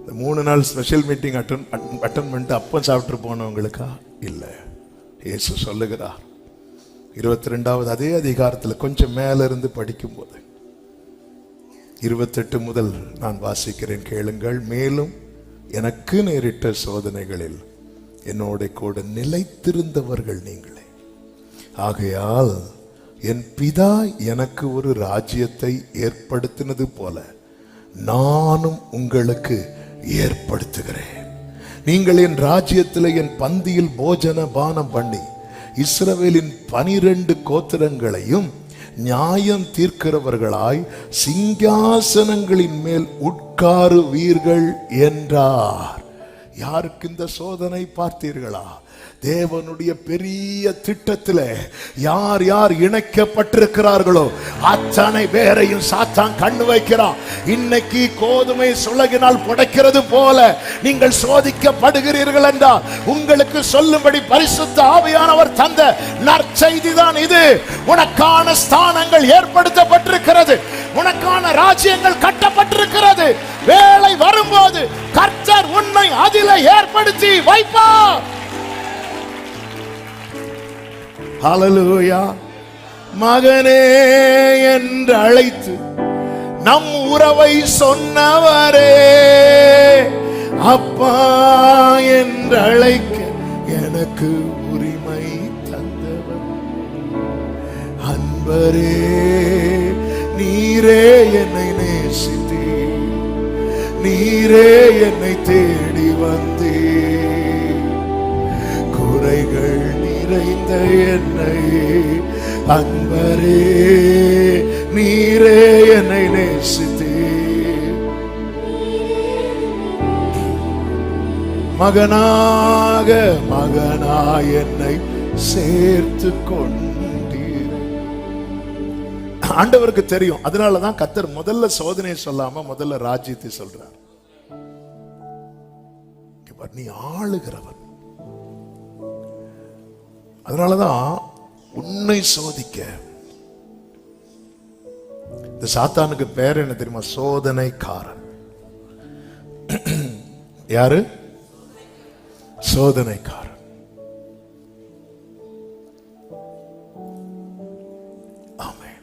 இந்த 3 நாள் ஸ்பெஷல் மீட்டிங் அட்டன் பண்ணிட்டு அப்பம் சாப்பிட்டு போனவங்களுக்கா? இல்ல. இயேசு சொல்லுகிறார் 22வது அதே அதிகாரத்தில் கொஞ்சம் மேல இருந்து படிக்கும் போது 28 முதல் நான் வாசிக்கிறேன், கேளுங்கள். மேலும் எனக்கு நேரிட்ட சோதனைகளில் என்னோட கூட நிலைத்திருந்தவர்கள் நீங்களே. ஆகையால் என் பிதா எனக்கு ஒரு ராஜ்யத்தை ஏற்படுத்தினது போல நானும் உங்களுக்கு ஏற்படுத்துகிறேன். நீங்கள் என் ராஜ்யத்தில் என் பந்தியில் போஜன பானம் பண்ணி இஸ்ரவேலின் 12 கோத்திரங்களையும் நியாயம் தீர்க்கிறவர்களாய் சிங்காசனங்களின் மேல் உட்காருவீர்கள் என்றார். யாருக்கு இந்த சோதனை பார்த்தீர்களா? தேவனுடைய பெரிய திட்டத்தில் யார் யார் இணைக்கப்பட்டிருக்கிறார்களோ அத்தனை பேரையும் சாத்தான் கண்ணு வைக்கிறான். இன்னைக்கு கோதுமை சுளகினால் புடைக்கிறது போல நீங்கள் சோதிக்கப்படுகிறீர்கள் என்றால் உங்களுக்கு சொல்லும்படி பரிசுத்த ஆவியானவர் தந்த நற்செய்தி தான் இது. உனக்கான ஸ்தானங்கள் ஏற்படுத்தப்பட்டிருக்கிறது, உனக்கான ராஜ்யங்கள் கட்டப்பட்டிருக்கிறது. வேளை வரும்போது கர்த்தர் உன்னை அதிலே ஏற்படுத்தி வைப்பார். ஹல்லேலூயா. மகனே என்று அழைத்து நம் உறவை சொன்னவரே, அப்பா என்று அழைக்க எனக்கு உரிமை தந்தவர். அன்பரே நீரே என்னை நேசித்தீர், நீரே என்னை தேடி வந்தீர். குறைகள் நிறைந்த என்னை அன்பரே நீரே என்னை நேசித்தீர். மகனாய் என்னை சேர்த்து கொண்டீர். ஆண்டவருக்கு தெரியும். அதனாலதான் கர்த்தர் முதல்ல சோதனையை சொல்லாம முதல்ல ராஜ்யத்தை சொல்றார். நீ ஆளுகிறவன். அதனாலதான் உன்னை சோதிக்க. இந்த சாத்தானுக்கு பேர் என்ன தெரியுமா? சோதனைக்காரன். யாரு? சோதனைக்காரன். ஆமென்.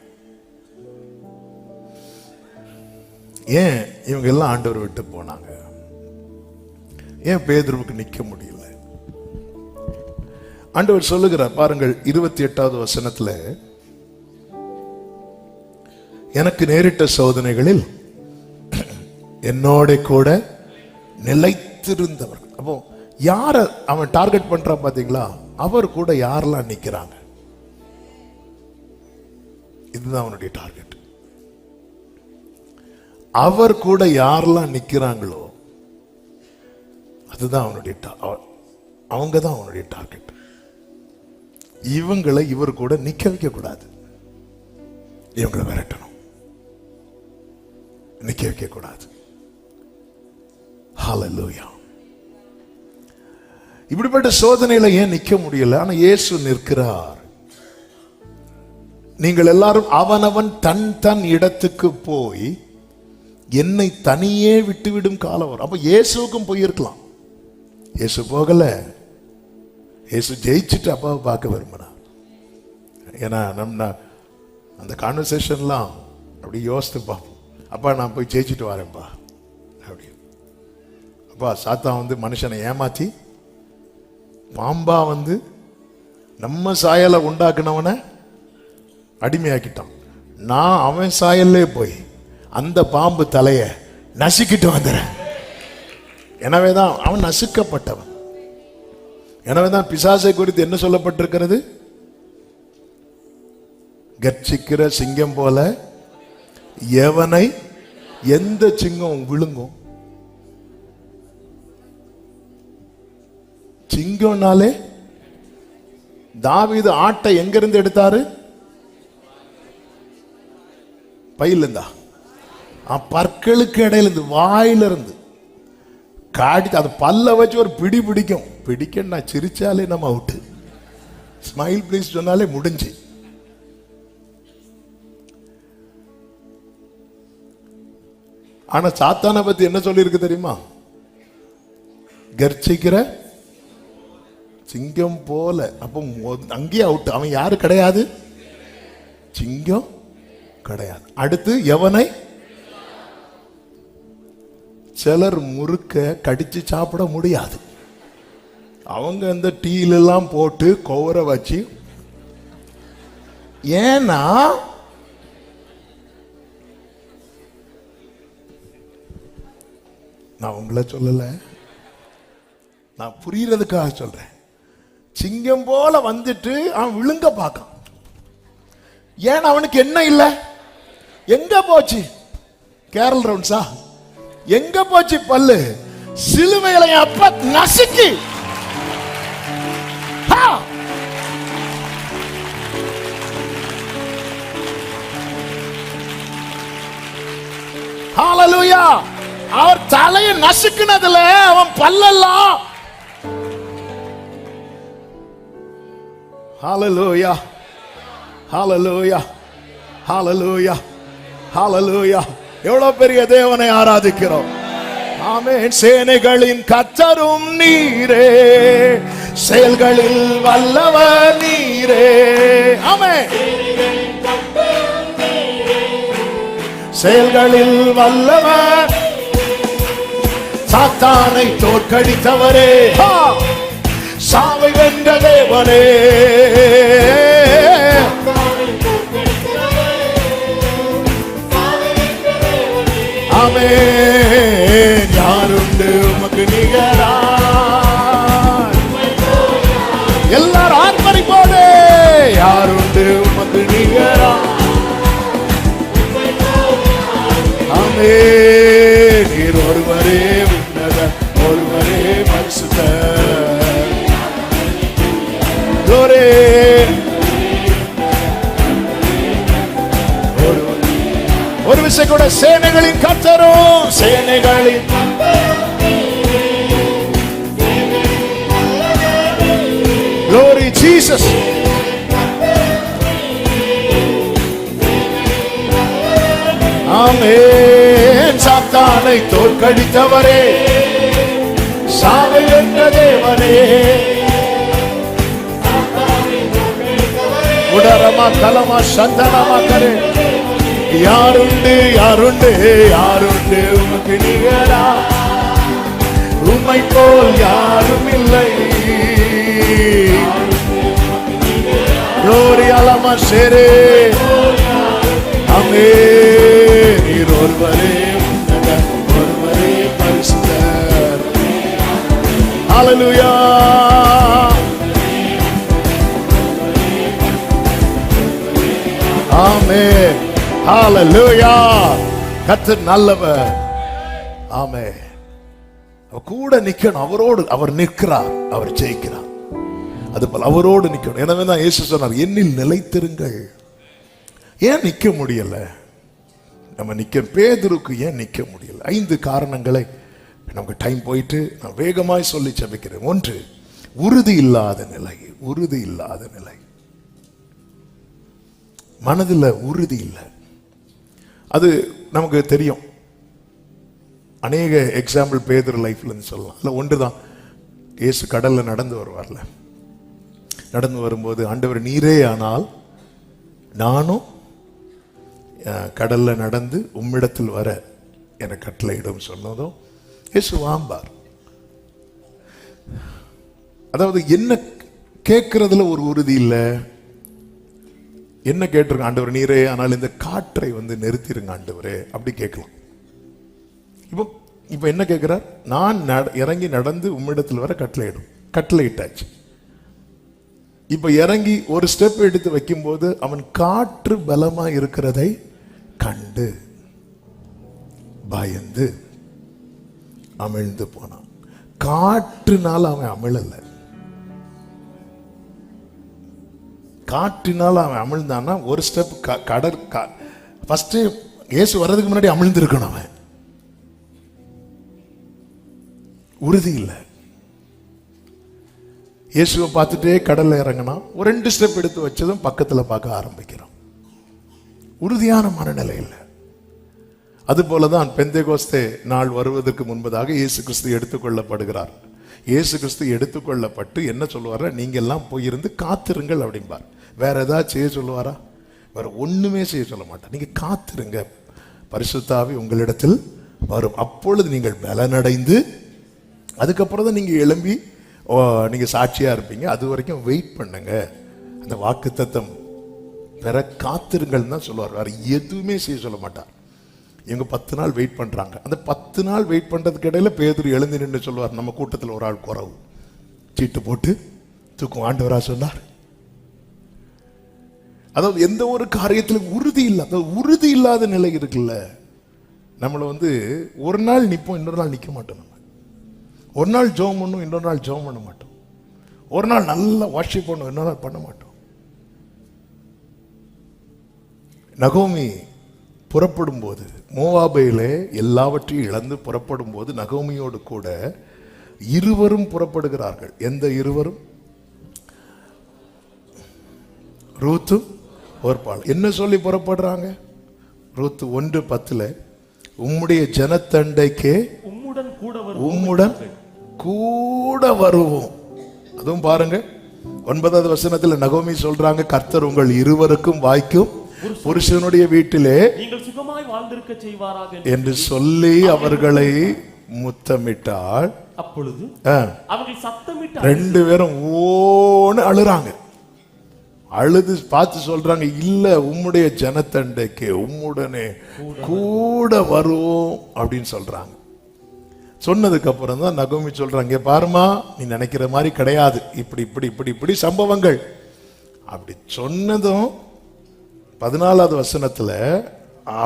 ஏன் இவங்க எல்லாம் ஆண்டவர் விட்டு போனாங்க? ஏன் பேதுருவுக்கு நிக்க முடியல? ஆண்டவர் சொல்லுகிறார் பாருங்கள் 28வது வசனத்துல, எனக்கு நேரிட்ட சோதனைகளில் என்னோட கூட நிலைத்திருந்தவர். அப்போ யார அவன் டார்கெட் பண்றான் பாத்தீங்களா? அவர் கூட யாரெல்லாம் நிக்கிறாங்க, இதுதான் அவனுடைய டார்கெட். அவர் கூட யாரெல்லாம் நிக்கிறாங்களோ அதுதான் அவனுடைய அவங்க தான் அவனுடைய டார்கெட். இவங்களை இவர் கூட நிக்க வைக்க கூடாது, இவங்களை விரட்டணும், நிக்க வைக்க கூடாது. ஹல்லேலூயா. இப்படிப்பட்ட சோதனையில ஏன் நிக்க முடியல? ஆனா இயேசு நிற்கிறார். நீங்கள் எல்லாரும் அவனவன் தன் தன் இடத்துக்கு போய் என்னை தனியே விட்டுவிடும் காலம் வரும். அப்ப இயேசுக்கும் போயிருக்கலாம், இயேசு போகல. இயேசு ஜெயிச்சுட்டு அப்பாவை பார்க்க விரும்பினார். ஏன்னா நம்ம அந்த கான்வர்சேஷன்லாம் அப்படி யோசித்து பார்ப்போம். அப்பா நான் போய் ஜெயிச்சுட்டு வரேன்ப்பா அப்படி. அப்பா சாத்தான் வந்து மனுஷனை ஏமாத்தி பாம்பா வந்து நம்ம சாயலை உண்டாக்குனவனை அடிமையாக்கிட்டான். நான் அவன் சாயல்லே போய் அந்த பாம்பு தலைய நசுக்கிட்டு வந்துறேன். எனவேதான் அவன் நசுக்கப்பட்டவன். எனவேதான் பிசாசை குறித்து என்ன சொல்லப்பட்டிருக்கிறது? கர்ச்சிக்கிற சிங்கம் போல எவனை எந்த சிங்கம் விழுங்கும்? சிங்கம்னாலே தாவீது ஆட்டை எங்க இருந்து எடுத்தாரு? பையில இருந்தா, பற்களுக்கு இடையில இருந்து, வாயில இருந்து காடி அது பல்ல வச்சு ஒரு பிடி பிடிக்கும். பிடிக்க நான் சிரிச்சாலே நம்ம அவுட்டு, ஸ்மைல் ப்ளீஸ் சொன்னாலே முடிஞ்சு. ஆனா சாத்தானை பத்தி என்ன சொல்லி இருக்கு தெரியுமா? கர்ச்சிக்கிற சிங்கம் போல. அப்போ அங்கேயே அவுட். அவன் யாரு கிடையாது, சிங்கம் கிடையாது. அடுத்து எவனை? சிலர் முறுக்க கடிச்சு சாப்பிட முடியாது. அவங்க இந்த டீல எல்லாம் போட்டு கோவர வச்சு, ஏன்னா நான் உங்களை சொல்லல, நான் புரியறதுக்காக சொல்றேன். சிங்கம் போல வந்துட்டு அவன் விழுங்க பார்க்கான். ஏன் அவனுக்கு என்ன இல்லை? எங்க போச்சு கேரல் ரவுண்ட்ஸா? எங்க போச்சு பல்லு? சிலுவையில அப்ப நசுக்கி ஹல்லேலூயா. அவர் தலையை நசுக்குனதுல அவன் பல்லெல்லாம் ஹல்லேலூயா ஹல்லேலூயா ஹல்லேலூயா ஹல்லேலூயா. எவ்வளவு பெரிய தேவனை ஆராதிக்கிறோம். ஆமென். சேனைகளின் கர்த்தரும் நீரே, செயல்களில் வல்லவர் நீரே. ஆமென். செயல்களில் வல்லவர், சாத்தானை தோற்கடித்தவரே, சாவை வென்ற தேவனே. ஆமென். யாருண்டு உமக்கு நிகராய்? எல்லாரும் ஆர்ப்பரிப்போடு, யாருண்டு உமக்கு நிகராய்? ஆமென். நீர் ஒருவரே உன்னதர், ஒருவரே பரிசுத்தர். ஒரே ஒரு விஷயம் கூட, சேனைகளின் கர்த்தரும், சேனைகளின் glory Jesus. ஆமென். சாத்தானை தோற்கடித்தவரே, சாவை வென்ற தேவனே. உடரமா கலமா சந்தனமா கரே. யாருண்டு யாருண்டு யாருண்டு உமக்கு நிகரா? உம்மை போல் யாரும் இல்லை. லோரியாலமா சேரே அமே நீர் ஒருவரே உன்னதர், ஒருவரே பரிசுத்தர். ஹல்லேலூயா. ஆமென். ஹல்லேலூயா. கர்த்தர் நல்லவர். ஆமென். அவர் கூட நிக்கணும். அவரோடு அவர் நிற்கிறார், அவர் ஜெயிக்கிறார். அதுபோல் அவரோடு நிக்கணும். எனவே தான் இயேசு சொன்னார், என்னில் நிலைத்திருங்கள். ஏன் நிக்க முடியல? நம்ம நிக்க, பேதுருக்கு ஏன் நிக்க முடியல? 5 காரணங்களை நமக்கு டைம் போயிட்டு நான் வேகமாய் சொல்லி ஜெபிக்கிறேன். 1, உறுதி இல்லாத நிலை. உறுதி இல்லாத நிலை. மனதில் உறுதி இல்லை. அது நமக்கு தெரியும். அநேக எக்ஸாம்பிள் பேதுரு லைஃப்ல சொல்லலாம். இல்லை, ஒன்றுதான். இயேசு கடல்ல நடந்து வருவார்ல, நடந்து வரும்போது ஆண்டவர் நீரே ஆனால் நானும் கடல்ல நடந்து உம்மிடத்தில் வர என கட்டளையிடும் சொன்னதும் இயேசு வாம்பார். அதாவது என்ன கேட்கறதுல ஒரு உறுதி இல்லை. என்ன கேட்டிருங்க? ஆண்டவர் நீரே ஆனால் இந்த காற்றை நிறுத்திருங்க ஆண்டவரே, அப்படி கேட்கலாம். இப்போ என்ன கேட்கிறார்? நான் இறங்கி நடந்து உம்மிடத்தில் வர கட்டளையிடும். கட்டளையிட்டாச்சு. இப்ப இறங்கி ஒரு ஸ்டெப் எடுத்து வைக்கும்போது அவன் காற்று பலமா இருக்கிறதை கண்டு பயந்து அமிழ்ந்து போனான். காற்றுனால அவன் அமிழல. காற்றினால அவன் அமிழ்ந்தான்னா ஒரு ஸ்டெப் கடல் ஃபர்ஸ்ட் இயேசு வர்றதுக்கு முன்னாடி அமிழ்ந்திருக்கணும். அவன் உறுதி இல்லை. இயேசுவை பார்த்துட்டே கடல்ல இறங்கினா ஒரு 2 ஸ்டெப் எடுத்து வச்சதும் பக்கத்துல பார்க்க ஆரம்பிக்கிறான். உறுதியான மனநிலை இல்லை. அது போலதான் பெந்தேகோஸ்தே நாள் வருவதற்கு முன்பதாக இயேசு கிறிஸ்து எடுத்துக்கொள்ளப்படுகிறார். இயேசு கிறிஸ்து எடுத்துக்கொள்ளப்பட்டு என்ன சொல்லுவாரா? நீங்க எல்லாம் போயிருந்து காத்திருங்கள் அப்படிம்பார். வேற ஏதாவது செய்ய சொல்லுவாரா? வேற ஒண்ணுமே செய்ய சொல்ல மாட்டார். நீங்க காத்திருங்க, பரிசுத்த ஆவி உங்களிடத்தில் வரும், அப்பொழுது நீங்கள் பலனடைந்து அதுக்கப்புறம் தான் நீங்க எழும்பி நீங்க சாட்சியா இருப்பீங்க. அது வரைக்கும் வெயிட் பண்ணுங்க, அந்த வாக்குத்தத்தம் பெற காத்திருங்கள் தான் சொல்லுவார். வேற எதுவுமே செய்ய சொல்ல மாட்டார். இவங்க 10 நாள் வெயிட் பண்றாங்க. அந்த 10 நாள் வெயிட் பண்றதுக்கு இடையில பேதுரு எழுந்து நின்று சொல்லுவார், நம்ம கூட்டத்தில் ஒரு ஆள் குறவு, சீட்டு போட்டு தூக்கும் ஆண்டவரா சொன்னார். அதாவது எந்த ஒரு காரியத்திலும் உறுதி இல்லை. அதாவது உறுதி இல்லாத நிலை இருக்குல்ல. நம்மளை ஒரு நாள் நிற்போம், இன்னொரு நாள் நிற்க மாட்டோம். நம்ம ஒரு நாள் ஜெபம் பண்ணும், இன்னொரு நாள் ஜெபம் பண்ண மாட்டோம். ஒரு நாள் நல்லா வர்ஷிப் பண்ணும், இன்னொரு நாள் பண்ண மாட்டோம். நகோமி புறப்படும் போது, மோவாபையிலே எல்லாவற்றையும் இழந்து புறப்படும் போது நகோமியோடு கூட இருவரும் புறப்படுகிறார்கள். எந்த இருவரும்? ரூத்தும் ஓர்பாள். என்ன சொல்லி புறப்படுறாங்க? ரூத்து 1:10 உம்முடைய ஜனத்தண்டைக்கே உம்முடன் கூட வருவோம். அதுவும் பாருங்க 9வது வசனத்துல நகோமி சொல்றாங்க, கர்த்தர் உங்கள் இருவருக்கும் வாய்க்கும் புருஷனுடைய வீட்டிலே நீங்கள் சுகமாய் வாழ்ந்திருக்க செய்வாராக என்று சொல்லி அவர்களை முத்தமிட்டாள். அப்பொழுது அவர்கள் சத்தமிட்டு 2 பேரும் ஓன்னு அழுறாங்க. அழுது பார்த்து சொல்றாங்க, இல்ல உம்முடைய ஜனத்தண்டைக்கு உம்முடனே கூட வருவோம் அப்படின்னு சொல்றாங்க. சொன்னதுக்கு அப்புறம் தான் நகோமி சொல்றாங்க, பாருமா நீ நினைக்கிற மாதிரி கிடையாது, இப்படி இப்படி இப்படி இப்படி சம்பவங்கள். அப்படி சொன்னதும் 14வது வசனத்துல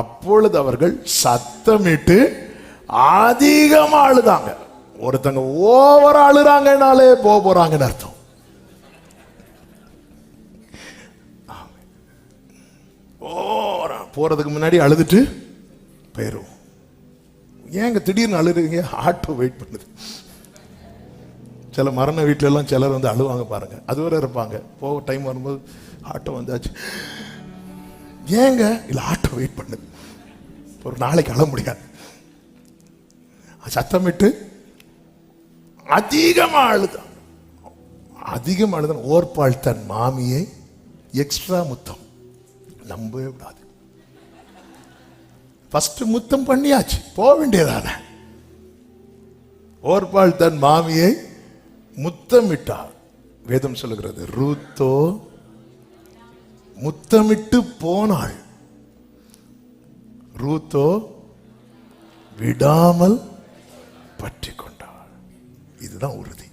அப்பொழுது அவர்கள் சத்தமிட்டு அதிகமா அழுதாங்க. ஒருத்தங்க ஓவரா அழுறாங்கனாலே போறாங்கன்னு அர்த்தம். போறதுக்கு முன்னாடி அழுதுட்டு போயிரும். ஏங்க திடீர்னு அழுறீங்க? ஆட்டோ வெயிட் பண்ணுது. சில மரண வீட்டுல எல்லாம் சிலர் அழுவாங்க பாருங்க, அது வரை இருப்பாங்க. போக டைம் வரும்போது ஆட்டோ வந்தாச்சு, ஏங்க இல்ல ஆட்டோ வெயிட் பண்ணுது, ஒரு நாளைக்கு அழ முடியாது. சத்தமிட்டு அதிகமா அழுதான். அதிகமா அழுதான். ஓர்பாள் தன் மாமியை எக்ஸ்ட்ரா முத்தம். நம்பவே கூடாது. ஃபர்ஸ்ட் முத்தம் பண்ணியாச்சு, போக வேண்டியதான. ஓர்பாள் தன் மாமியை முத்தமிட்டாள். வேதம் சொல்லுகிறது, ரூத்தோ முத்தமிட்டு போனாள், ரூத்தோ விடாமல் பற்றி கொண்டாள். இதுதான் உறுதி.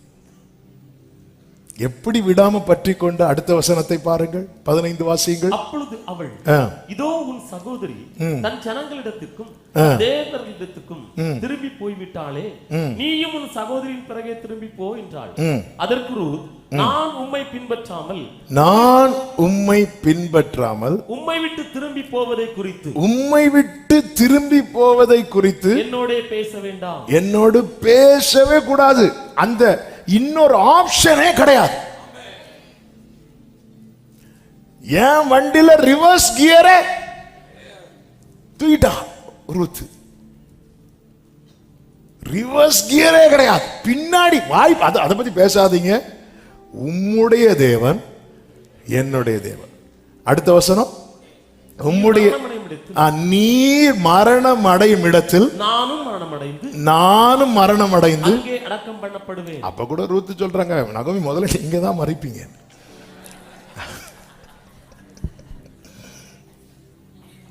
எப்படி விடாம பற்றி கொண்ட அடுத்த வசனத்தை பாருங்கள், 15 வாசியுங்கள். அப்பொழுது அவள், இதோ உன் சகோதரி தன் ஜனங்களிடத்துக்கும் தேவர்களிடத்துக்கும் திரும்பி போய்விட்டாளே, நீயும் உன் சகோதரியின் பிறகே திரும்பி போ என்றாள். அதற்கு ரூத், நான் உம்மை பின்பற்றாமல் உம்மை விட்டு திரும்பி போவதை குறித்து என்னோட பேச வேண்டாம், என்னோடு பேசவே கூடாது. அந்த இன்னொரு ஆப்ஷனே கிடையாது. என் வண்டியில ரிவர்ஸ் கியரை தூக்கிட்டா ரூத். ரிவர்ஸ் கியரே கிடையாது, பின்னாடி வாய்ப்பு. அதை பத்தி பேசாதீங்க. உம்முடைய தேவன் என்னுடைய தேவன். அடுத்த வசனம், உம்முடைய நீர் மரணம் அடையும் இடத்தில் நானும் மரணம் அடைந்து அடக்கம் பண்ணப்படுவேன். அப்ப கூட ரூத் சொல்றாங்க, நகோமி முதல்ல இங்க தான் மறிப்பீங்க.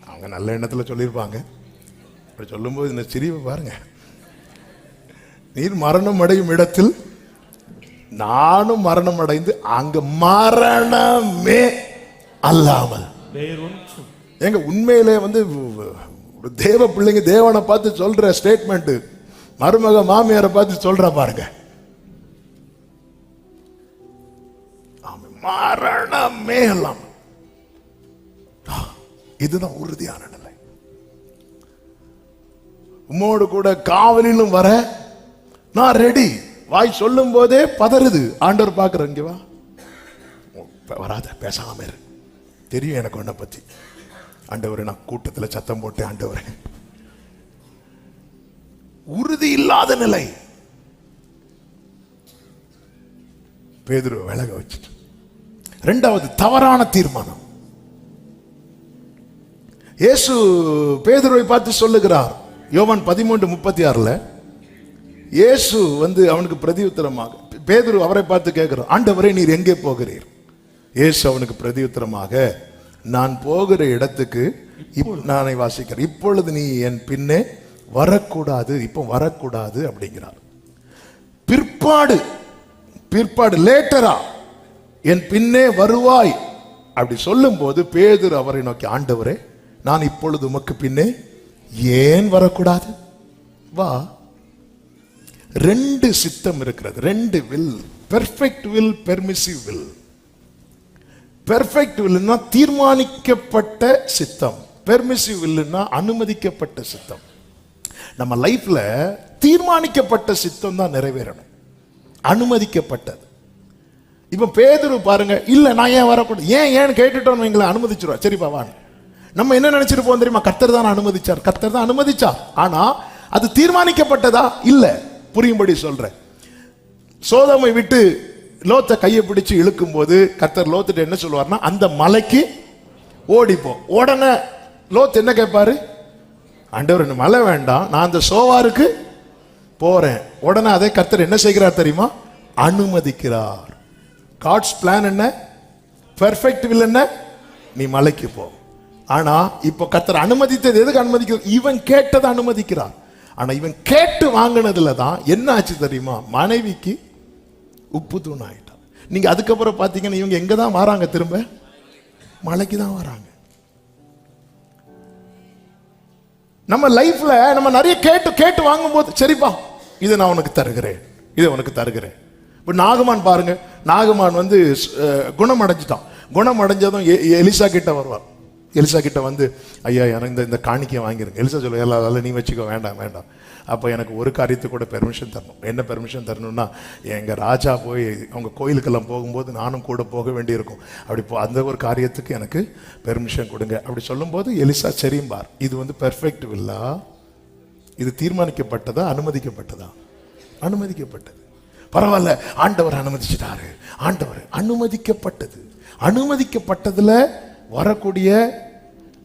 அவங்க நல்ல எண்ணத்துல சொல்லியிருப்பாங்க. அப்படி சொல்லும்போது இந்த சிரிப்பு பாருங்க. நீர் மரணம் அடையும் இடத்தில் நானும் மரணம் அடைந்து அங்க மரணமே அல்லாமல். எங்க உண்மையிலே தேவ பிள்ளைங்க தேவனை பார்த்து சொல்ற ஸ்டேட்மெண்ட் மருமக மாமியாரை பார்த்து சொல்ற பாருங்க, மரணமே அல்லாமல். இதுதான் உறுதியான நிலை. உம்மோடு கூட காவலிலும் வர நான் ரெடி. வாய் சொல்லும் போதே பதறுது. ஆண்டவர் பார்க்கிற, இங்க வா, வராத, பேசாம இரு, தெரியும் எனக்கு உன்னை பத்தி. ஆண்டவரே, நான் கூட்டத்துல சத்தம் போட்டேன். ஆண்டவரே, உறுதி இல்லாத நிலை. பேதுரு விலக வச்சுட்டு. இரண்டாவது, தவறான தீர்மானம். இயேசு பேதுருவை பார்த்து சொல்லுகிறார், யோவான் 13:36 இயேசு அவனுக்கு பிரதியுத்தரமாக, பேதுரு அவரை பார்த்து கேட்கிறார், ஆண்டவரே நீர் எங்கே போகிறீர்? இயேசு அவனுக்கு பிரதியுத்தரமாக, நான் போகிற இடத்துக்கு நானே வாசிக்கிறேன், இப்பொழுது நீ என் பின்னே வரக்கூடாது, இப்போ வரக்கூடாது அப்படிங்கிறார். பிற்பாடு லேட்டரா என் பின்னே வருவாய் அப்படி சொல்லும் போது பேதுரு அவரை நோக்கி, ஆண்டவரே நான் இப்பொழுது உமக்கு பின்னே ஏன் வரக்கூடாது? வா. 2 சித்தம் இருக்கிறது, 2 will. Perfect will, permissive will. Perfect வில்னா தீர்மானிக்கப்பட்ட சித்தம், பெர்மிசிவ் வில்னா அனுமதிக்கப்பட்ட சித்தம். நம்ம லைஃப்ல தீர்மானிக்கப்பட்ட சித்தம் தான் நிறைவேறணும், அனுமதிக்கப்பட்டது. இப்ப பேதுரு பாருங்க, இல்ல நான் ஏன் வரக்கூடாது, ஏன் கேட்டுட்டோம் எங்களை அனுமதிச்சிருவா, சரிப்பா வா. நம்ம என்ன நினைச்சிருப்போம் தெரியுமா? கர்த்தர் தான் அனுமதிச்சார். ஆனா அது தீர்மானிக்கப்பட்டதா? இல்ல. புரியும்படி சொல்றேன். சோதோமை விட்டு லோத்தை கையை பிடிச்சு இழுக்கும் போது கர்த்தர் லோத்துட்டு என்ன சொல்லுவார்னா, அந்த மலைக்கு ஓடிப்போம். உடனே லோத் என்ன கேட்பாரு? ஆண்டவர் மலை வேண்டாம், நான் அந்த சோவாருக்கு போறேன். உடனே அதை கர்த்தர் என்ன செய்கிறார் தெரியுமா? அனுமதிக்கிறார். காட்ஸ் பிளான் என்ன? பெர்ஃபெக்ட் வில் என்ன? நீ மலைக்கு போ. ஆனா இப்ப கர்த்தர் அனுமதித்தது எதுக்கு அனுமதிக்கிறார்? இவன் கேட்டதை அனுமதிக்கிறார். ஆனா இவன் கேட்டு வாங்கினதுல தான் என்ன ஆச்சு தெரியுமா? மனைவிக்கு உப்பு தூண் ஆயிட்டான். நீங்க அதுக்கப்புறம் பாத்தீங்கன்னா இவங்க எங்க தான் வராங்க? திரும்ப மலைக்கு தான் வராங்க. நம்ம லைஃப்ல நம்ம நிறைய கேட்டு வாங்கும் போது, சரிப்பா இதை நான் உனக்கு தருகிறேன், இதை உனக்கு தருகிறேன். இப்ப நாகமான் பாருங்க, நாகமான் குணம் அடைஞ்சிட்டான். குணம் அடைஞ்சதும் எலிசா கிட்ட வருவார். எலிசா கிட்ட ஐயா எனக்கு இந்த காணிக்கையை வாங்கிருங்க. எலிசா சொல்ல, எல்லாரும் நீ வச்சுக்கோ, வேண்டாம். அப்போ எனக்கு ஒரு காரியத்துக்கு கூட பெர்மிஷன் தரணும். என்ன பெர்மிஷன் தரணும்னா, எங்கள் ராஜா போய் அவங்க கோயிலுக்கெல்லாம் போகும்போது நானும் கூட போக வேண்டியிருக்கும். அப்படி அந்த ஒரு காரியத்துக்கு எனக்கு பெர்மிஷன் கொடுங்க அப்படி சொல்லும்போது எலிசா சரிம்பார். இது பெர்ஃபெக்ட் வில்லா? இது தீர்மானிக்கப்பட்டதா அனுமதிக்கப்பட்டதா? அனுமதிக்கப்பட்டது. பரவாயில்ல, ஆண்டவர் அனுமதிச்சிட்டாரு. ஆண்டவர் அனுமதிக்கப்பட்டது. அனுமதிக்கப்பட்டதுல வரக்கூடிய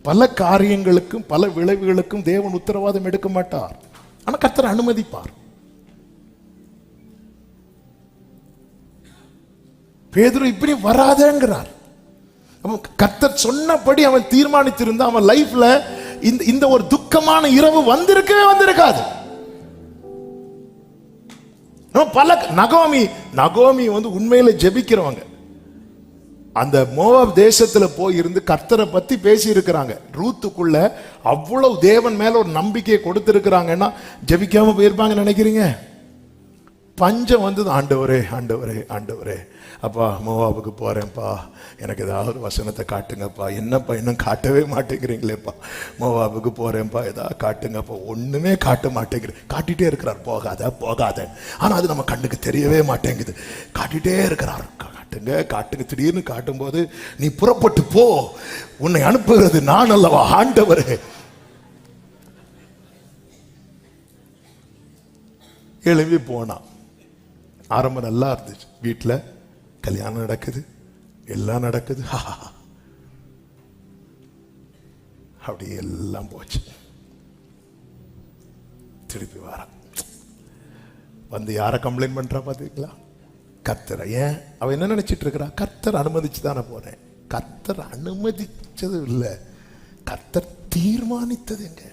பல காரியங்களுக்கும் பல விளைவுகளுக்கும் தேவன் உத்தரவாதம் எடுக்க மாட்டார். ஆனா கர்த்தர் அனுமதிப்பார். பேதுரு இப்படி வராதேங்கிறார். அவன் கர்த்தர் சொன்னபடி அவன் தீர்மானித்திருந்தா அவன் லைஃப்ல இந்த ஒரு துக்கமான இரவு வந்திருக்காது. பல நகோமி வந்து உண்மையில ஜெபிக்கிறவங்க அந்த மோவாப் தேசத்துல போய் இருந்து கர்த்தரை பத்தி பேசி இருக்கிறாங்க. ரூத்துக்குள்ள அவ்வளவு தேவன் மேல ஒரு நம்பிக்கையை கொடுத்திருக்கிறாங்கன்னா ஜெபிக்காம போயிருப்பாங்க நினைக்கிறீங்க? பஞ்சம் வந்தது, ஆண்டவரே ஆண்டவரே ஆண்டவரே, அப்பா மோவாபுக்கு போறேன்ப்பா, எனக்கு ஏதாவது வசனத்தை காட்டுங்கப்பா. என்னப்பா இன்னும் காட்டவே மாட்டேங்கிறீங்களேப்பா. மோவாபுக்கு போறேன்ப்பா, ஏதாவது காட்டுங்கப்பா. ஒண்ணுமே காட்ட மாட்டேங்கிறேன். காட்டிட்டே இருக்கிறார், போகாத போகாத. ஆனா அது நம்ம கண்ணுக்கு தெரியவே மாட்டேங்குது. காட்டிட்டே இருக்கிறார், காட்டுங்க காட்டுங்க. திடீர்னு காட்டும் போது நீ புறப்பட்டு போ, உன்னை அனுப்புகிறது நான் அல்லவா ஆண்டவரே. எழுப்பி போனான். ஆரம்பம் நல்லா இருந்துச்சு. வீட்டுல கல்யாணம் நடக்குது, எல்லாம் நடக்குது. அப்படி எல்லாம் போச்சு. திருப்பி வர வந்து யார கம்ப்ளைண்ட் பண்றா பாத்தீங்களா? கர்த்தர். ஏன் அவன் என்ன நினைச்சிட்டு இருக்கிறா? கர்த்தர் அனுமதிச்சு தானே போனேன். கர்த்தர் அனுமதிச்சது இல்லை, கர்த்தர் தீர்மானித்ததுங்க.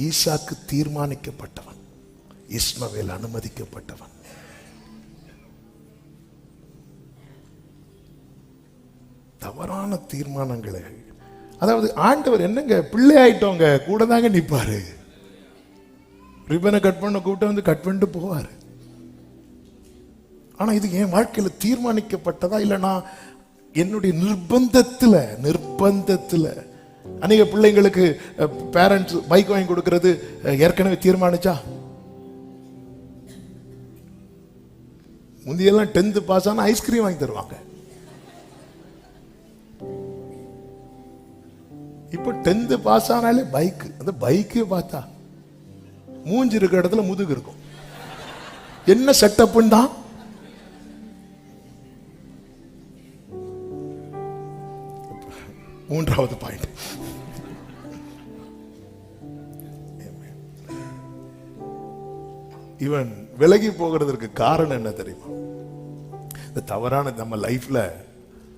ஈசாக்கு தீர்மானிக்கப்பட்டவன், இஸ்மவேல் அனுமதிக்கப்பட்டவன். தவறான தீர்மானங்களை, அதாவது ஆண்டவர் என்னங்க பிள்ளை ஆயிட்டோங்க கூட தாங்க நிப்பாரு. ரிப்பனை கட் பண்ண கூப்பிட்டு வந்து கட் பண்ணிட்டு போவாரு. ஆனா இது என் வாழ்க்கையில தீர்மானிக்கப்பட்டதா இல்லைன்னா என்னுடைய நிர்பந்தத்துல அநேக பிள்ளைங்களுக்கு பேரண்ட்ஸ் பைக் வாங்கி கொடுக்கிறது ஏற்கனவே தீர்மானிச்சா? முந்தியெல்லாம் 10th பாஸ் ஆனா ஐஸ்கிரீம் வாங்கி தருவாங்க. இப்போ 10th பாஸ் ஆனாலே பைக். அந்த பைக்கு பார்த்தா மூஞ்சி இருக்கிற இடத்துல முதுகு இருக்கும். என்ன செட்டப் தான்? மூன்றாவது பாயிண்ட், இவன் விலகி போகிறதுக்கு காரணம் என்ன தெரியுமா? இந்த தவறான நம்ம லைஃப்ல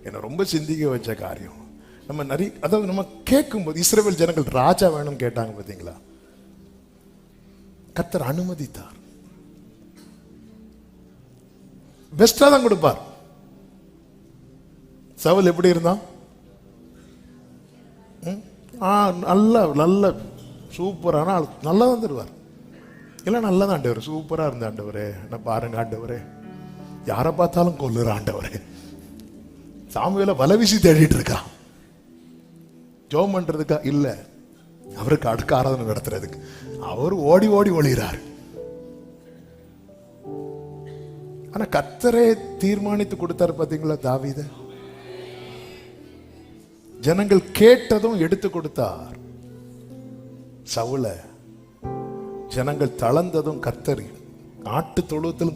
என்ன ரொம்ப சிந்திக்க வச்ச காரியம். நம்ம நிறைய, அதாவது நம்ம கேட்கும்போது இஸ்ரவேல் ஜனங்கள் ராஜா வேணும் கேட்டாங்க பாத்தீங்களா? கர்த்தர் அனுமதித்தார். பெஸ்டா தான் கொடுப்பார். சவுல் எப்படி இருந்தான்? நல்ல நல்ல சூப்பரான ஆள், நல்லா தான் தருவார். இல்லை நல்லதான் ஆண்டவர், சூப்பரா இருந்த ஆண்டவரே, நான் பாருங்க ஆண்டவரே, யாரை பார்த்தாலும் கொல்லுற ஆண்டவரே. சாமுவேல வலை வீசி தேடிட்டு இருக்கான். ஜோம் பண்றதுக்கா? இல்ல, அவருக்கு அடுக்க ஆராதனை நடத்துறதுக்கு. அவர் ஓடி ஓடி ஒளிகிறார். ஆனா கர்த்தரே தீர்மானித்து கொடுத்தாரு பாத்தீங்களா தாவீத? ஜனங்கள் கேட்டதும் எடுத்து கொடுத்தார். சவுல ஜனங்கள் தளர்ந்ததும் கர்த்தர் நாட்டு தொழுவத்தில்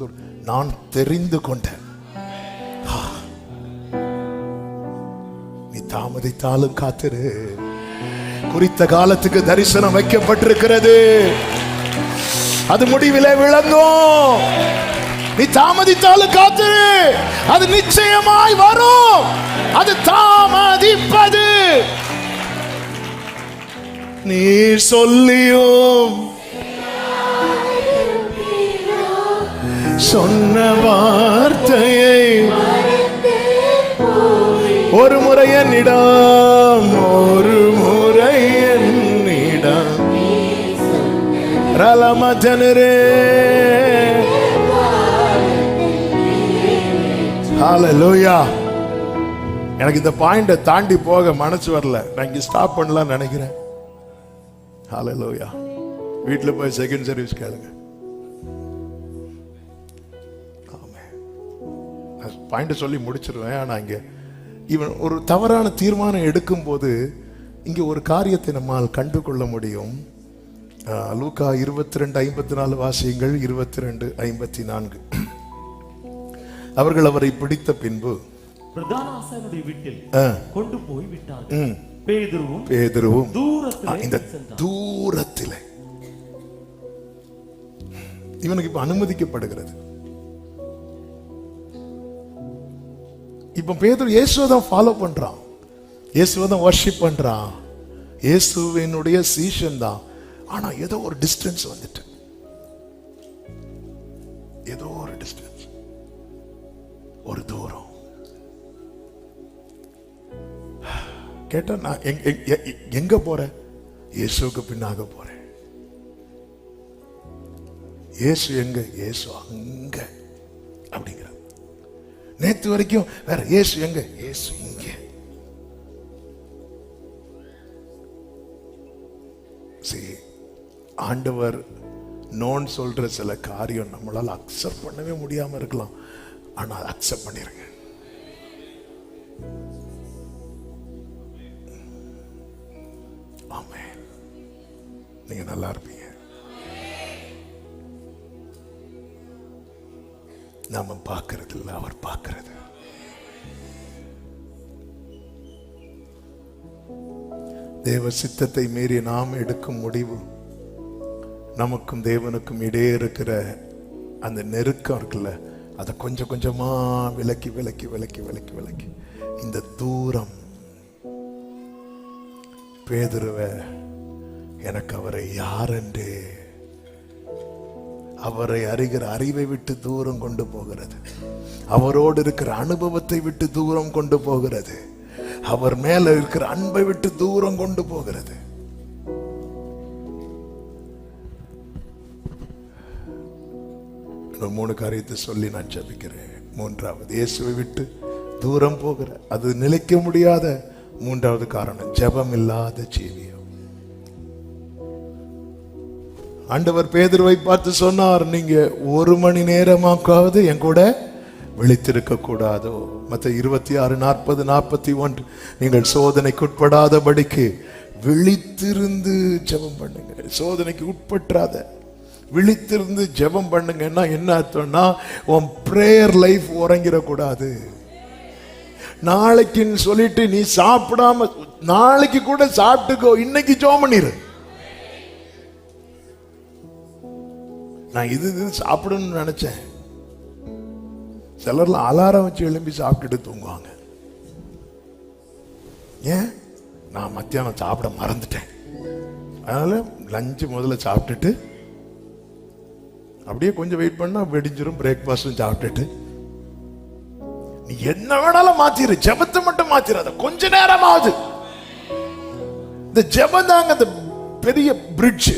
நான் தெரிந்து கொண்டேன், நீ தாமதித்தாலும் காத்திரு, குறித்த காலத்துக்கு தரிசனம் வைக்கப்பட்டிருக்கிறது, அது முடிவிலே விளங்கும். நீ தாமதித்தாலும் காத்திரு, அது நிச்சயமாய் வரும். அது தாமதிப்பது நீ சொல்லியும் சொன்ன வார்த்தையை ஒரு முறை என்னிடம், ஒரு முறை என்னிடம் ரலமஜனரே. ஹல்லேலூயா. எனக்கு இந்த பாயிண்ட தாண்டி போக மனசு வரல. நான் இங்க ஸ்டாப் பண்ணலாம்னு நினைக்கிறேன். ஹல்லேலூயா. வீட்டுல போய் செகண்ட் சர்வீஸ் கேளுங்க. பாயிண்ட் சொல்லி முடிச்சிருவேன். ஆனா இங்க இவன் ஒரு தவறான தீர்மானம் எடுக்கும் போது இங்க ஒரு காரியத்தை நம்மால் கண்டு கொள்ள முடியும். லூக்கா 22:54 வாசியுங்கள். 22:54. அவர்கள் அவரை பிடித்த பின்பு பிரதான ஆசாரியனுடைய வீட்டில் கொண்டு போய் விட்டார்கள். பேதுருவும் இந்த தூரத்திலே இவனுக்கு இப்ப அனுமதிக்கப்படுகிறது. இப்ப பேதுரு இயேசுவை தான் ஃபாலோ பண்றான், இயேசுவை தான் வர்ஷிப் பண்றான், இயேசுவினுடைய சீஷன் தான். ஆனா ஏதோ ஒரு டிஸ்டன்ஸ் வந்துட்டு, ஏதோ ஒரு டிஸ்டன்ஸ், ஒரு தூரம். கேட்டா நான் எங்க போறேன்? இயேசுக்கு பின்னாக போறேன். இயேசு எங்க? இயேசு அங்க அப்படிங்கிற. நேத்து வரைக்கும் வேற, இயேசு எங்க? இயேசு இங்க. சரி, ஆண்டவர் நோன் சொல்ற சில காரியம் நம்மளால அக்செப்ட் பண்ணவே முடியாம இருக்கலாம், ஆனா அக்செப்ட் பண்ணிருங்க. ஆமென். நீங்க நல்லா இருப்பீங்க. நாம பார்க்கிறது இல்லை, அவர் பார்க்கிறது. தேவ சித்தத்தை மீறி நாம் எடுக்கும் முடிவு, நமக்கும் தேவனுக்கும் இடையே இருக்கிற அந்த நெருக்கம் இருக்குல்ல, அதை கொஞ்சம் கொஞ்சமா விலக்கி விலக்கி விலக்கி விலக்கி விலக்கி இந்த தூரம். பேதுருவை எனக்கு அவரை யாரென்று, அவரை அறிகிற அறிவை விட்டு தூரம் கொண்டு போகிறது, அவரோடு இருக்கிற அனுபவத்தை விட்டு தூரம் கொண்டு போகிறது, அவர் மேல இருக்கிற அன்பை விட்டு தூரம் கொண்டு போகிறது. இன்னும் 3 காரியத்தை சொல்லி நான் ஜெபிக்கிறேன். 3வது, இயேசுவை விட்டு தூரம் போகிற, அது நிலைக்க முடியாத 3வது காரணம், ஜெபம் இல்லாத ஜீவியம். ஆண்டவர் பேதுருவை பார்த்து சொன்னார், நீங்க 1 மணி நேரமாக்காவது என் கூட விழித்திருக்க கூடாதோ. மத்த 26:40-41, நீங்கள் சோதனைக்குட்படாதபடிக்கு விழித்திருந்து ஜெபம் பண்ணுங்க. சோதனைக்கு உட்பற்றாத, விழித்திருந்து ஜெபம் பண்ணுங்கன்னா என்ன அர்த்தம்னா, உன் பிரேயர் லைஃப் உறங்கிடக்கூடாது. நாளைக்குன்னு சொல்லிட்டு நீ சாப்பிடாம, நாளைக்கு கூட சாப்பிட்டுக்கோ, இன்னைக்கு ஜெபம் பண்ணிரு. நான் இது சாப்பிடணும்னு நினைச்சேன். சிலர்லாம் அலாரம் வச்சு எழும்பி சாப்பிட்டுட்டு தூங்குவாங்க. ஏன்? நான் மத்தியானம் சாப்பிட மறந்துட்டேன், அதனால லஞ்சு முதல்ல சாப்பிட்டுட்டு அப்படியே கொஞ்சம் வெயிட் பண்ணா வெடிஞ்சிரும், பிரேக்ஃபாஸ்டும் சாப்பிட்டுட்டு. நீ என்ன வேணாலும் மாத்திரு, ஜெபத்தை மட்டும் மாத்திராத. கொஞ்ச நேரமாவது இந்த ஜெபம் தாங்க அந்த பெரிய பிரிட்ஜ்.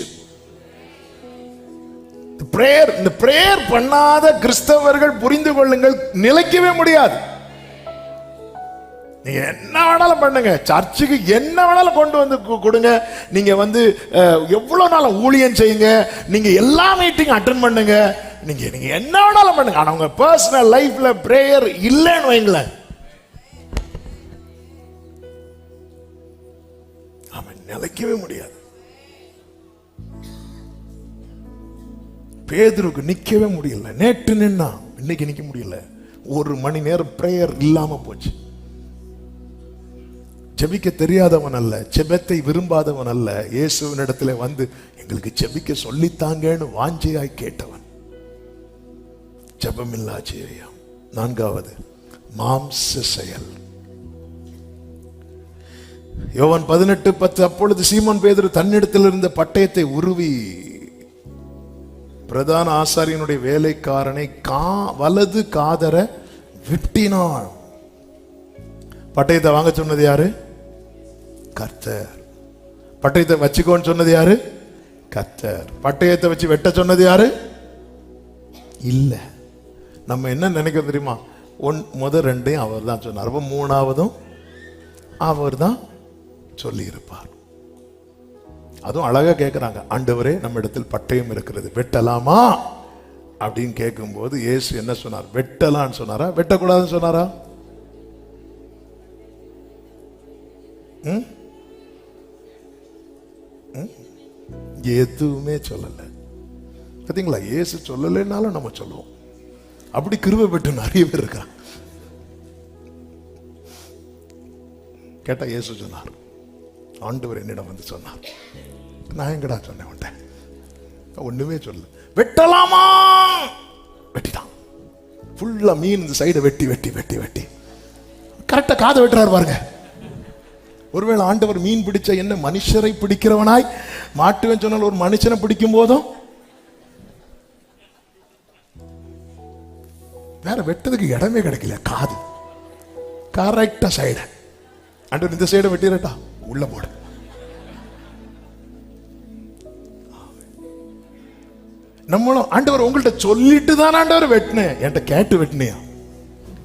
இந்த பிரேயர் பண்ணாத கிறிஸ்தவர்கள் புரிந்து கொள்ளுங்கள், நிலைக்கவே முடியாது. நீங்க என்ன வேணாலும் பண்ணுங்க, சர்ச்சுக்கு என்ன வேணாலும் கொண்டு வந்து கொடுங்க, நீங்க வந்து எவ்வளவு நாள் ஊழியம் செய்யுங்க, நீங்க எல்லா மீட்டிங் அட்டெண்ட் பண்ணுங்க, நீங்க நீங்க என்ன வேணாலும் பண்ணுங்க. ஆனா உங்க பர்சனல் லைஃப்ல பிரேயர் இல்லைன்னு வைங்களேன், அவன் நிலைக்கவே முடியாது. பேதுருக்கு நிக்கவே முடியல. நேற்று நின்னா இன்னைக்கு நிக்க முடியல. 1 மணி நேரம் பிரேயர் இல்லாம போச்சு. ஜெபிக்க தெரியாதவன் அல்ல, ஜெபத்தை விரும்பாதவன் அல்ல, இயேசுவின் இடத்துல வந்து எங்களுக்கு ஜெபிக்க சொல்லித்தாங்கன்னு வாஞ்சையாய் கேட்டவன். ஜெபமில்லா ஜீவியம். 4வது, மாம்ச செயல். யோவான் 18:10, அப்பொழுது சீமோன் பேதுரு தன்னிடத்தில் இருந்த பட்டயத்தை உருவி பிரதான ஆசாரியனுடைய வேலைக்காரனை வலது காதர வெட்டினான். பட்டயத்தை வாங்க சொன்னது யாரு? கர்த்தர். பட்டயத்தை வச்சுக்கோன்னு சொன்னது யாரு? கர்த்தர். பட்டயத்தை வச்சு வெட்ட சொன்னது யாரு? இல்ல. நம்ம என்ன நினைக்க தெரியுமா? முதல் 2ஐயும் அவர் தான் சொன்னார், 3ஆவதும் அவர் தான் சொல்லி இருப்பார். அதுவும் அழகா கேட்கிறாங்க, ஆண்டவரே நம்ம இடத்தில் பட்டயம் இருக்கிறது, வெட்டலாமா அப்படின்னு கேட்கும் போது இயேசு என்ன சொன்னார்? வெட்டலான்னு சொன்னாரா, வெட்டக்கூடாதுன்னு சொன்னாரா? எதுவுமே சொல்லல. பாத்தீங்களா? இயேசு சொல்லலைன்னாலும் நம்ம சொல்லுவோம். அப்படி கிருபை பெற்று நிறைய பேர் இருக்கா. கேட்டா இயேசு சொன்னார், ஆண்டவர் என்னிடம் வந்து சொன்னார். நான் எங்கடா சொன்னேன்? ஒண்ணுமே சொல்ல. வெட்டலாமா, வெட்டிட்டான். ஃபுல்லா மீன் இந்த சைடு வெட்டி வெட்டி வெட்டி வெட்டி கரெக்டா காதை வெட்டுறாரு பாருங்க. ஒருவேளை ஆண்டவர் மீன் பிடிச்ச என்ன மனுஷரை பிடிக்கிறவனாய் மாட்டுவேன் சொன்னால் ஒரு மனுஷனை பிடிக்கும் போதும் வேற வெட்டதுக்கு இடமே கிடைக்கல. காது கரெக்டா சைடு. ஆண்டவர் இந்த சைடை வெட்டிடட்டா, உள்ள போடு. நம்மளும் ஆண்டவர் உங்கள்கிட்ட சொல்லிட்டு தான் ஆண்டவர் வெட்டினேன், என்கிட்ட கேட்டு வெட்டினியா?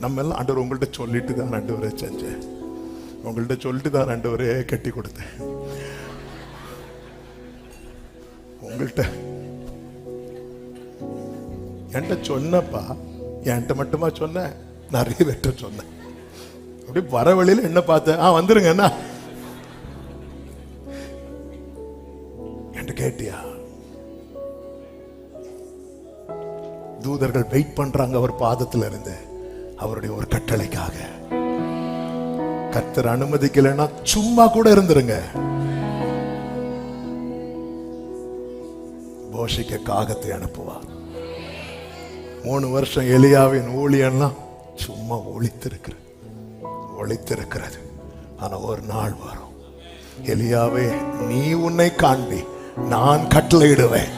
நம்ம எல்லாம் ஆண்டவர் உங்கள்கிட்ட சொல்லிட்டு தான் ஆண்டவரே செஞ்சேன், உங்கள்கிட்ட சொல்லிட்டு தான் ஆண்டவரே கட்டி கொடுத்தேன், உங்கள்கிட்ட என்கிட்ட சொன்னப்பா. என்கிட்ட மட்டுமா சொன்ன, நிறைய வெட்ட சொன்னேன். அப்படி வர வழியில என்ன பார்த்தேன், வந்துருங்க என்ன என்கிட்ட கேட்டியா? தூதர்கள் வெயிட் பண்றாங்க அவர் பாதத்தில் இருந்து, அவருடைய ஒரு கட்டளைக்காக. கர்த்தர் அனுமதிக்கலைன்னா சும்மா கூட இருந்துருங்க. மோசேக்கு காகத்தை அனுப்புவார். 3 வருஷம் எலியாவின் ஊழியெல்லாம் சும்மா ஒளித்திருக்கிறது. ஆனா ஒரு நாள் வரும், எலியாவே நீ உன்னை காண்பி, நான் கட்டளையிடுவேன்.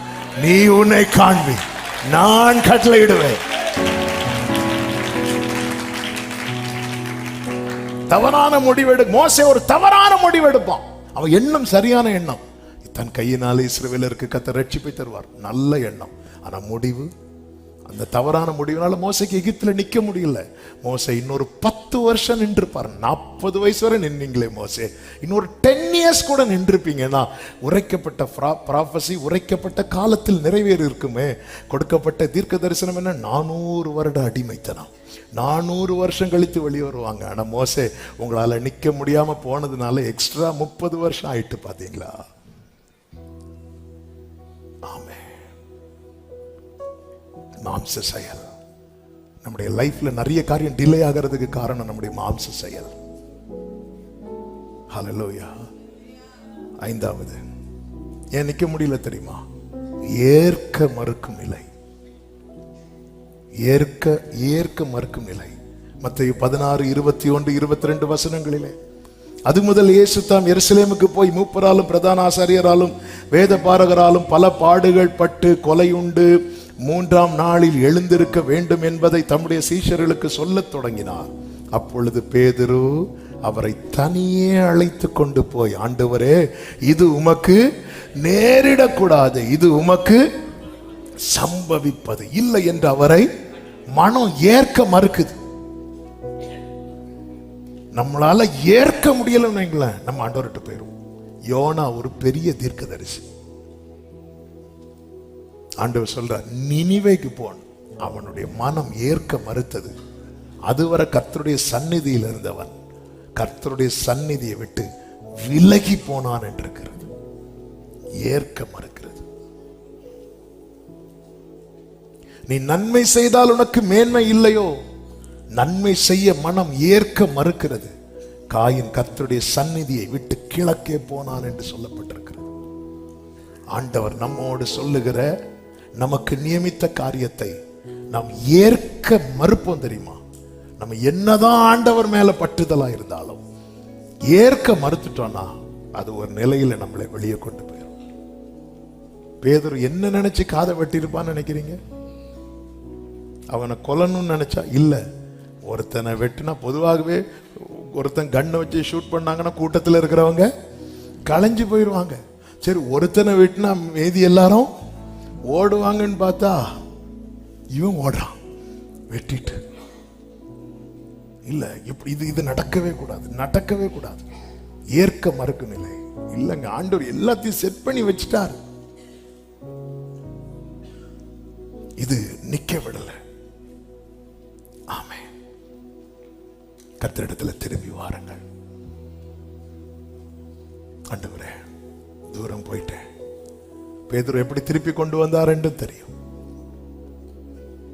நீ உன்னை காண்பி, நான் கட்டளையிடுவேன். தவறான முடிவெடு. மோசே ஒரு தவறான முடிவெடுப்பான். அவன் எண்ணம் சரியான எண்ணம், தன் கையினாலே இஸ்ரவேலருக்கு கர்த்தர் ரட்சிப்பை தருவார், நல்ல எண்ணம். ஆனா முடிவு, அந்த தவறான முடிவுனால மோசைக்கு எகிப்துல நிக்க முடியல. மோசே இன்னொரு 10 வருஷம் நின்றுப்பார். 40 வயசு வரை நின்னீங்களே மோசே, இன்னொரு 10 இயர்ஸ் கூட நின்றுப்பீங்கன்னா உரைக்கப்பட்ட ப்ராபசி உரைக்கப்பட்ட காலத்தில் நிறைவேறி இருக்குமே. கொடுக்கப்பட்ட தீர்க்க தரிசனம் என்ன? 400 வருட அடிமைத்தனம், 400 வருஷம் கழித்து வெளியே வருவாங்க. ஆனா மோசே உங்களால நிக்க முடியாம போனதுனால எக்ஸ்ட்ரா 30 வருஷம் ஆயிட்டு. பாத்தீங்களா? ஆமே. மாம்ச செயல். நம்முடைய லைஃப்ல நிறைய காரியம் டிலே ஆகிறதுக்கு காரணம் நம்முடைய மாம்ச செயல். ஹல்லேலூயா. 5வது, ஏன் நிக்க முடியல தெரியுமா? ஏற்க மறுக்கும் நிலை. ஏற்க மறுக்கும் நிலை. மத்தேயு 16, 21, 22 வசனங்களிலே, அது முதல் இயேசு தாம் எருசலேமுக்கு போய் மூப்பராலும் பிரதான ஆசாரியராலும் வேத பாரகராலும் பல பாடுகள் பட்டு கொலையுண்டு 3ஆம் நாளில் எழுந்திருக்க வேண்டும் என்பதை தம்முடைய சீஷர்களுக்கு சொல்லத் தொடங்கினார். அப்பொழுது பேதுரு அவரை தனியே அழைத்து கொண்டு போய், ஆண்டவரே, இது உமக்கு நேரிடக்கூடாது, இது உமக்கு சம்பவிப்பது இல்லை என்று அவரை மனம் ஏற்க மறுக்குது. நம்மளால ஏற்க முடியலன்னு நம்ம ஆண்டவர்கிட்ட போயிரும். யோனா ஒரு பெரிய தீர்க்கதரிசி. ஆண்டவர் சொல்றார், நினிவேக்கு போன். அவனுடைய மனம் ஏற்க மறுத்தது. அதுவரை கர்த்தருடைய சந்நிதியில் இருந்தவன் கர்த்தருடைய சந்நிதியை விட்டு விலகி போனான் என்றிருக்கிறது. ஏற்க மறுக்கிறது. நீ நன்மை செய்தால் உனக்கு மேன்மை இல்லையோ? நன்மை செய்ய மனம் ஏற்க மறுக்கிறது. காயின் கர்த்தருடைய சந்நிதியை விட்டு கிழக்கே போனான் என்று சொல்லப்பட்டிருக்கிறது. ஆண்டவர் நம்மோடு சொல்லுகிற, நமக்கு நியமித்த காரியத்தை நாம் ஏற்க மறுப்போம் தெரியுமா? நம்ம என்னதான் ஆண்டவர் மேல பற்றுதலா இருந்தாலும் ஏற்க மறுத்துட்டோம்னா அது ஒரு நிலையில நம்மளை வெளியே கொண்டு போயிடும். பேதுரு என்ன நினைச்சு காதை வெட்டி இருப்பான்னு நினைக்கிறீங்க? அவனை கொல்லணும்னு நினைச்சா இல்ல. ஒருத்தனை வெட்டினா, பொதுவாகவே ஒருத்தன் கண்ணை வச்சு ஷூட் பண்ணாங்கன்னா கூட்டத்தில் இருக்கிறவங்க களைஞ்சு போயிடுவாங்க. சரி, ஒருத்தனை வெட்டினா மீதி எல்லாரும் ஓடுவாங்கன்னு பார்த்தா இவன் ஓடுறான் வெட்டிட்டு. இல்ல, இப்படி இது நடக்கவே கூடாது. ஏற்க மறுக்கும் நிலை இல்லைங்க. ஆண்டவர் எல்லாத்தையும் செட் பண்ணி வச்சுட்டார். இது நிக்க விடல. ஆமென். கர்த்தரிடத்துல திரும்பி வாருங்கள். ஆண்டவரே, தூரம் போயிட்டேன். பேதுரு எப்படி திருப்பி கொண்டு வந்தார் என்று தெரியும்.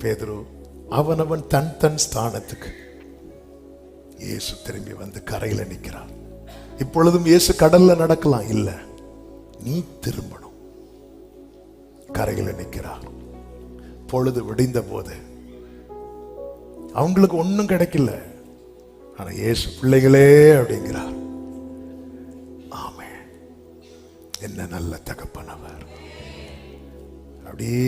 பேதுரு அவனவன் தன் ஸ்தானத்துக்கு. இயேசு திரும்பி வந்து கரையில நிற்கிறார். இப்பொழுதும் இயேசு கடல்ல நடக்கலாம் இல்ல, நீ திரும்பணும். கரையில நிற்கிறார். பொழுது விடிந்த போது அவங்களுக்கு ஒண்ணும் கிடைக்கல. ஆனா இயேசு பிள்ளைகளே அப்படிங்கிறார். ஆமென். என்ன நல்ல தகப்பன் அவர். அப்படியே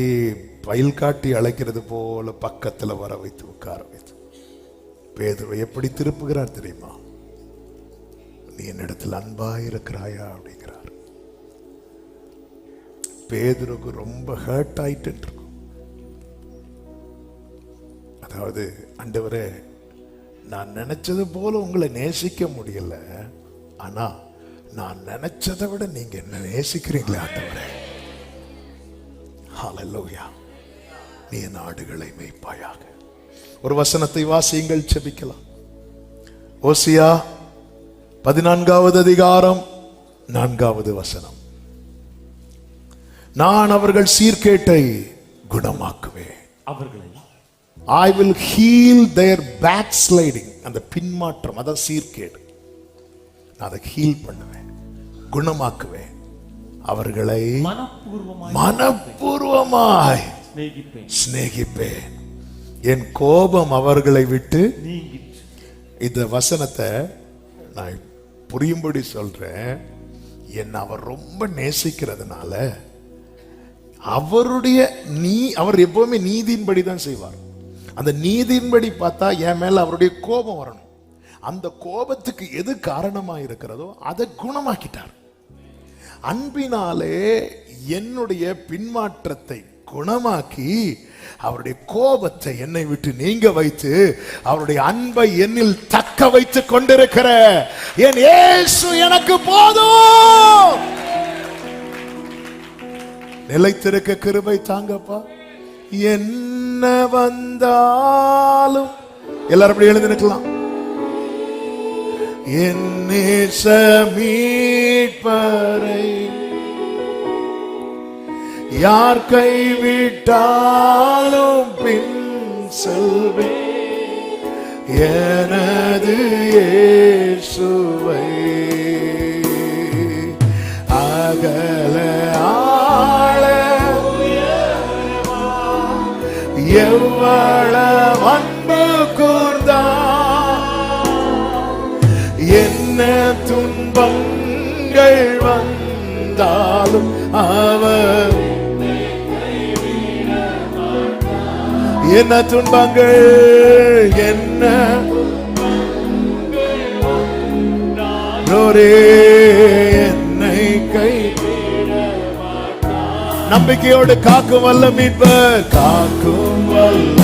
பயில் காட்டி அழைக்கிறது போல பக்கத்துல வர வைத்து உட்கார வைத்து பேதுருவை எப்படி திருப்புகிறார் தெரியுமா? நீ என்னிடத்தில் அன்பாயிருக்கிறாயா அப்படிங்கிறார். பேதுருக்கு ரொம்ப ஹர்ட் ஆயிட்டு இருக்கும். அதாவது, ஆண்டவரே, நான் நினைச்சது போல உங்களை நேசிக்க முடியல, ஆனா நான் நினைச்சதை விட நீங்க என்ன நேசிக்கிறீங்களே ஆண்டவரே. ஹல்லேலூயா. நீ என் ஆடுகளை மேய்ப்பாயாக. ஒரு வசனத்தை வாசியுங்கள், செபிக்கலாம். ஓசியா 14வது அதிகாரம் 4வது வசனம். நான் அவர்கள் சீர்கேட்டை குணமாக்குவேன். அவர்களை I will heal their backsliding. அந்த பின்மாற்றம், அதான் சீர்கேடு. நான் அதை ஹீல் பண்ணுவேன், குணமாக்குவேன். அவர்களை மனப்பூர்வமாய் சிநேகிப்பேன். என் கோபம் அவர்களை விட்டு நீங்கிற்று. இந்த வசனத்தை நான் புரியும்படி சொல்றேன். என்ன அவர் ரொம்ப நேசிக்கிறதுனால அவர் எப்பவுமே நீதியின்படி தான் செய்வார். அந்த நீதியின்படி பார்த்தா என் மேல அவருடைய கோபம் வரணும். அந்த கோபத்துக்கு எது காரணமா இருக்கிறதோ அதை குணமாக்கிட்டார். அன்பினாலே என்னுடைய பின்மாற்றத்தை குணமாக்கி அவருடைய கோபத்தை என்னை விட்டு நீங்க வைத்து அவருடைய அன்பை என்னில் தக்க வைத்துக் கொண்டிருக்கிற என் இயேசு எனக்கு போதும். நிலைத்திருக்க கிருபை தாங்கப்பா. என்ன வந்தாலும் எல்லாரும் அப்படி எழுந்து நிற்கலாம். என் நேச மீட்பரை யார் கைவிட்டாலும் பின் செல்வேன் எனது இயேசுவை. அகல ஆள எவ்வளவு அன்பு கூர்ந்தார். என்ன துன்பங்கள் வந்தாலும் அவர் என்ன துன்பங்கள் என்ன என்னை கை நம்பிக்கையோடு காக்கும் வல்ல மீட்பர், காக்கும் வல்ல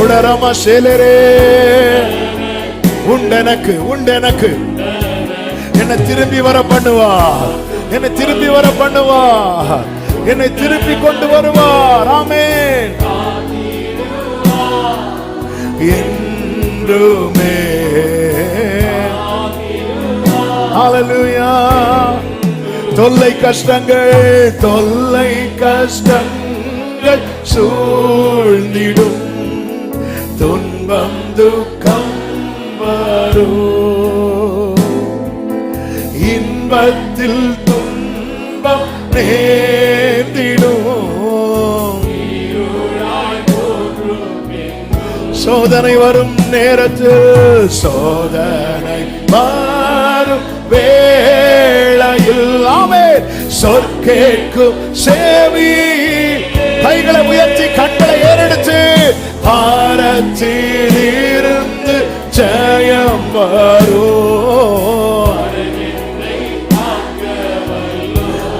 உடரமா சேலரே. உண்டெனக்கு உண்டெனக்கு என்னை திரும்பி வர பண்ணுவார், என்னை திரும்பி வர பண்ணுவார், என்னை திருப்பி கொண்டு வருவார். ஆமென். என்றுமே ஹல்லேலூயா. தொல்லை கஷ்டங்கள் சூழ்ந்திடும், துன்பம் துக்கம் வரும், இன்பத்தில் துன்பம் நேர்ந்திடும். சோதனை வரும் நேரத்தில், சோதனை வரும் வேளையில் ஆமென் சொற்கேட்கும் செவி. கைகளை உயர்த்தி கண்களை ஏறெடுத்து பாரத்தில் இருந்து ஜெயம் வரும்.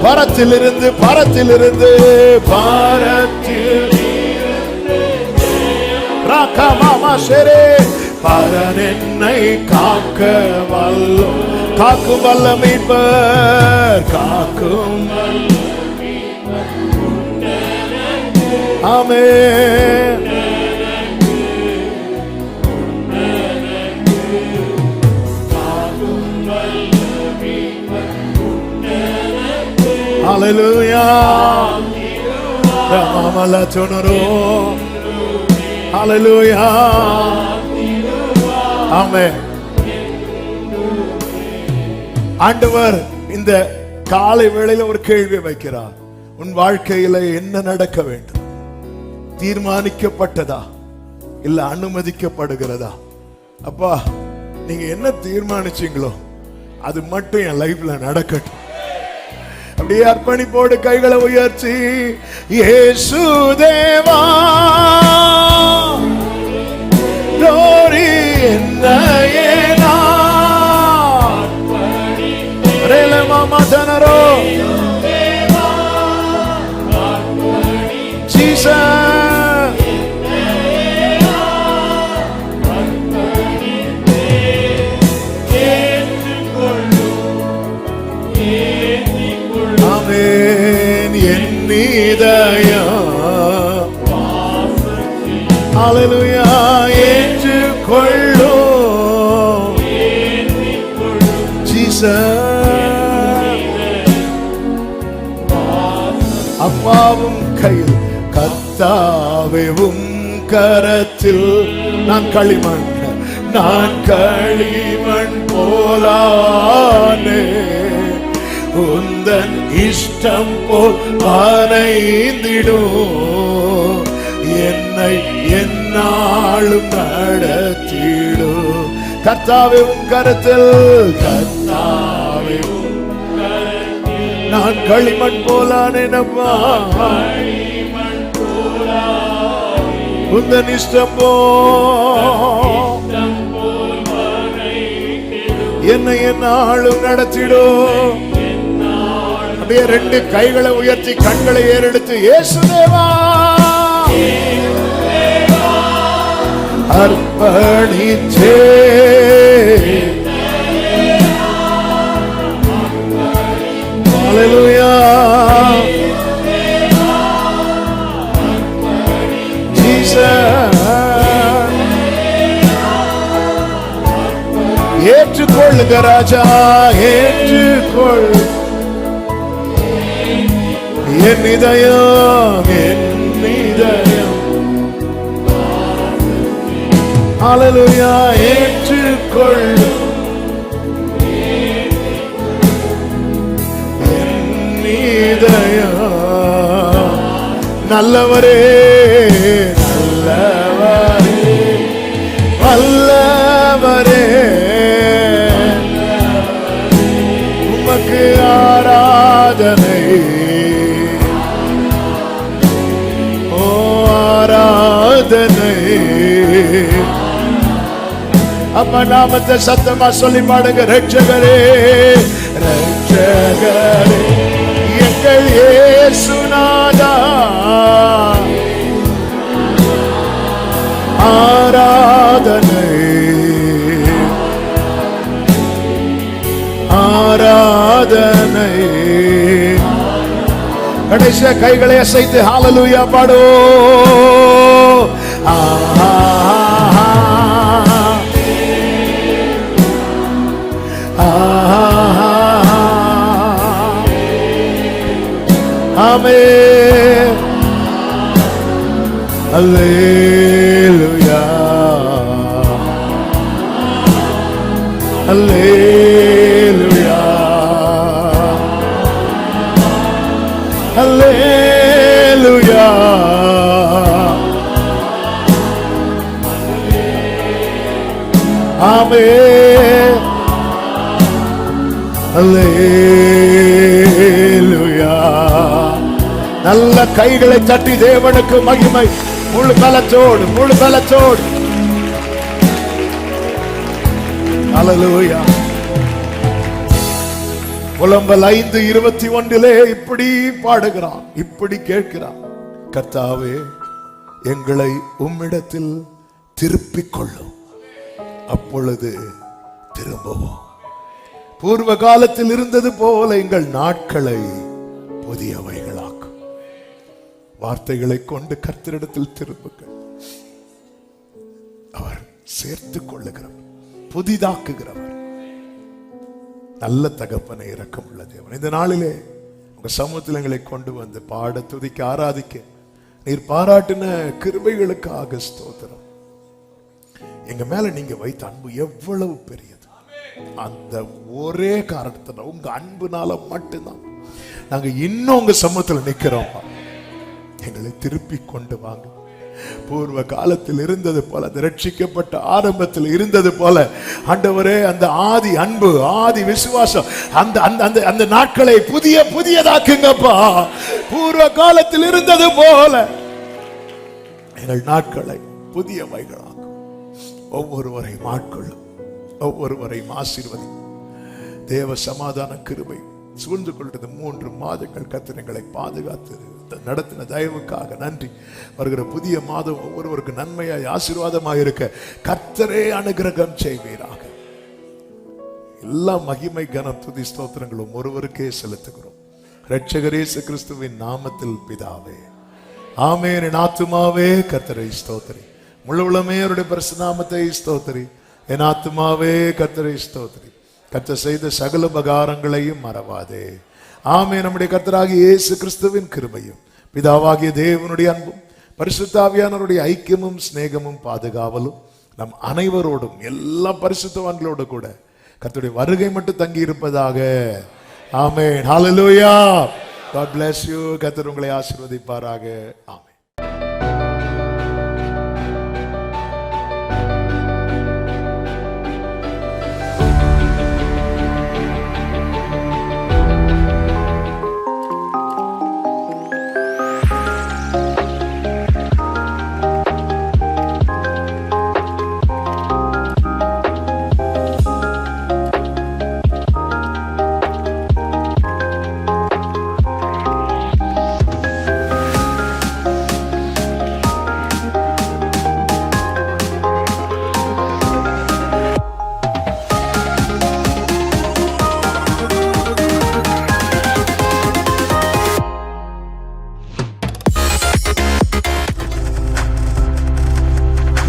பரத்திலிருந்து பரன் என்னை காக்க வல்லோ, காக்கும் வல்ல மீட்பர், காக்கும் ஆமென். ஹல்லேலூயா. ரமமல துனரோ. ஹல்லேலூயா. ஆமென். ஆண்டவர் இந்த காலை வேளையில ஒரு கேள்வி வைக்கிறார். உன் வாழ்க்கையில என்ன நடக்க வேண்டும்? தீர்மானிக்கப்பட்டதா இல்ல அனுமதிக்கப்படுகிறதா? அப்பா, நீங்க என்ன தீர்மானிச்சீங்களோ அது மட்டும் என் லைஃப்ல நடக்கட்டும். அப்படியே அர்ப்பணிப்போடு கைகளை உயர்த்தி, இயேசு தேவா glory என்னையே நான் ரேல மாமா தனரோ ஜீசஸ் ஆமென். என் இதயம் ஹல்லேலூயா ஏற்றுக்கொள்ளும் ஜீசஸ். அப்பாவும் கையில் கர்த்தாவே உம் கரத்தில் நான் களிமண் போலானே, உந்தன் இஷ்டம் போல் ஆனைந்திடும், என்னை எந்நாளும் நடத்திடும். கர்த்தாவே உம் கரத்தில், கர்த்தாவே நான் களிமண் போலானேனப்பா, உந்தன் இஷ்டம் போல் என்னை எந்நாளும் நடத்திடும். அப்படியே ரெண்டு கைகளை உயர்த்தி கண்களை ஏறெடுத்து, இயேசுதேவா அர்ப்பணிச்சே ஹல்லேலூயா ஜீசஸ். ஏற்றுக்கொள்ளுங்க ராஜா, ஏற்றுக்கொள் என் இதயம், என் இதயம் ஹல்லேலூயா ஏற்றுக்கொள் என் இதயம். நல்லவரே நல்லவரே வல்லவரே, உமக்கு ஆராதனை, ஓ ஆராதனை. அப்ப நாமத்தை சத்தமா சொல்லி பாடுங்க, ரட்சகரே ரட்சகரே எங்கள் இயேசுநாதா, ஆராதனை ஆராதனை. கடைசியா கைகளை அசைத்து ஹல்லேலூயா பாடுவோம். ஆமென் ஹல்லேலூயா ஹல்லேலூயா ஹல்லேலூயா. ஆமென் ஹல்லேலூயா. நல்ல கைகளை தட்டி தேவனுக்கு மகிமை, முழு பலத்தோடு முழு பலத்தோடு ஹல்லேலூயா. புலம்பல் 5:21 இப்படி பாடுகிறான், இப்படி கேட்கிறான், கர்த்தாவே எங்களை உம்மிடத்தில் திருப்பிக் கொள்ளும், அப்பொழுது திரும்புவோம். பூர்வ காலத்தில் இருந்தது போல எங்கள் நாட்களை புதியவைகளாக்கும். வார்த்தைகளை கொண்டு கர்த்தரிடத்தில் திரும்புங்கள். அவர் சேர்த்துக் கொள்ளுகிறவர், புதிதாக்குகிறவர், நல்ல தகப்பனை இரக்கம் உள்ள தேவன். இந்த நாளிலே உங்க சமூகத்தில் எங்களை கொண்டு வந்து பாட, துதிக்க, ஆராதிக்க நீர் பாராட்டின கிருபைகளுக்காக ஸ்தோத்திரம். எங்க மேல நீங்க வைத்த அன்பு எவ்வளவு பெரியது. அந்த ஒரே காரணத்தினால, உங்க அன்புனால மட்டும்தான் நாங்க இன்னும் உங்க சமூகத்துல நிக்கிறோம். எங்களை திருப்பி கொண்டு வாங்க. பூர்வ காலத்தில் இருந்தது போல, அந்த ரட்சிக்கப்பட்ட ஆரம்பத்தில் இருந்தது போல ஆண்டவரே, அந்த ஆதி அன்பு, ஆதி விசுவாசம், அந்த அந்த அந்த நாட்களை புதியதாக்குங்கப்பா. பூர்வ காலத்தில் இருந்தது போல எங்கள் நாட்களை புதியவைகளாக்கும். ஒவ்வொருவரையும் ஆட்கொள்ளும், ஒவ்வொருவரையும் ஆசீர்வதி. தேவ சமாதான கிருபை சூழ்ந்து கொள்றது 3 மாதங்கள் கர்த்தர் பாதுகாத்து நடத்தின தயவுக்காக நன்றி. வருகிற புதிய மாதம் ஒவ்வொருவருக்கு நன்மையாய் ஆசீர்வாதமாக இருக்க கர்த்தரே அனுகிரகம் செய்வீராக. எல்லா மகிமை கனம் துதி ஸ்தோத்திரங்களும் ஒருவருக்கே செலுத்துகிறோம். இரட்சகர் இயேசு கிறிஸ்துவின் நாமத்தில் பிதாவே, ஆமென். என் ஆத்துமாவே கர்த்தரை ஸ்தோத்திரி, முழு உள்ளமே அவருடைய பரிசுத்த நாமத்தை ஸ்தோத்திரி. என் ஆத்துமாவே கர்த்தரை ஸ்தோத்திரி, கர்த்தர் செய்த சகல உபகாரங்களையும் மறவாதே. ஆமென். நம்முடைய கர்த்தராகிய இயேசு கிறிஸ்துவின் கிருபையும் பிதாவாகிய தேவனுடைய அன்பும் பரிசுத்த ஆவியானவருடைய ஐக்கியமும் சிநேகமும் பாதுகாவலும் நம் அனைவரோடும், எல்லா பரிசுத்தவான்களோடு கூட கர்த்தருடைய வருகை மட்டும் தங்கி இருப்பதாக. ஆமென். ஹல்லேலூயா. God bless you. கர்த்தர் உங்களை ஆசீர்வதிப்பாராக. ஆமென்.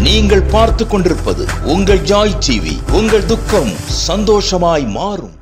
நீங்கள் பார்த்துக் கொண்டிருப்பது உங்கள் ஜாய் டிவி. உங்கள் துக்கம் சந்தோஷமாய் மாறும்.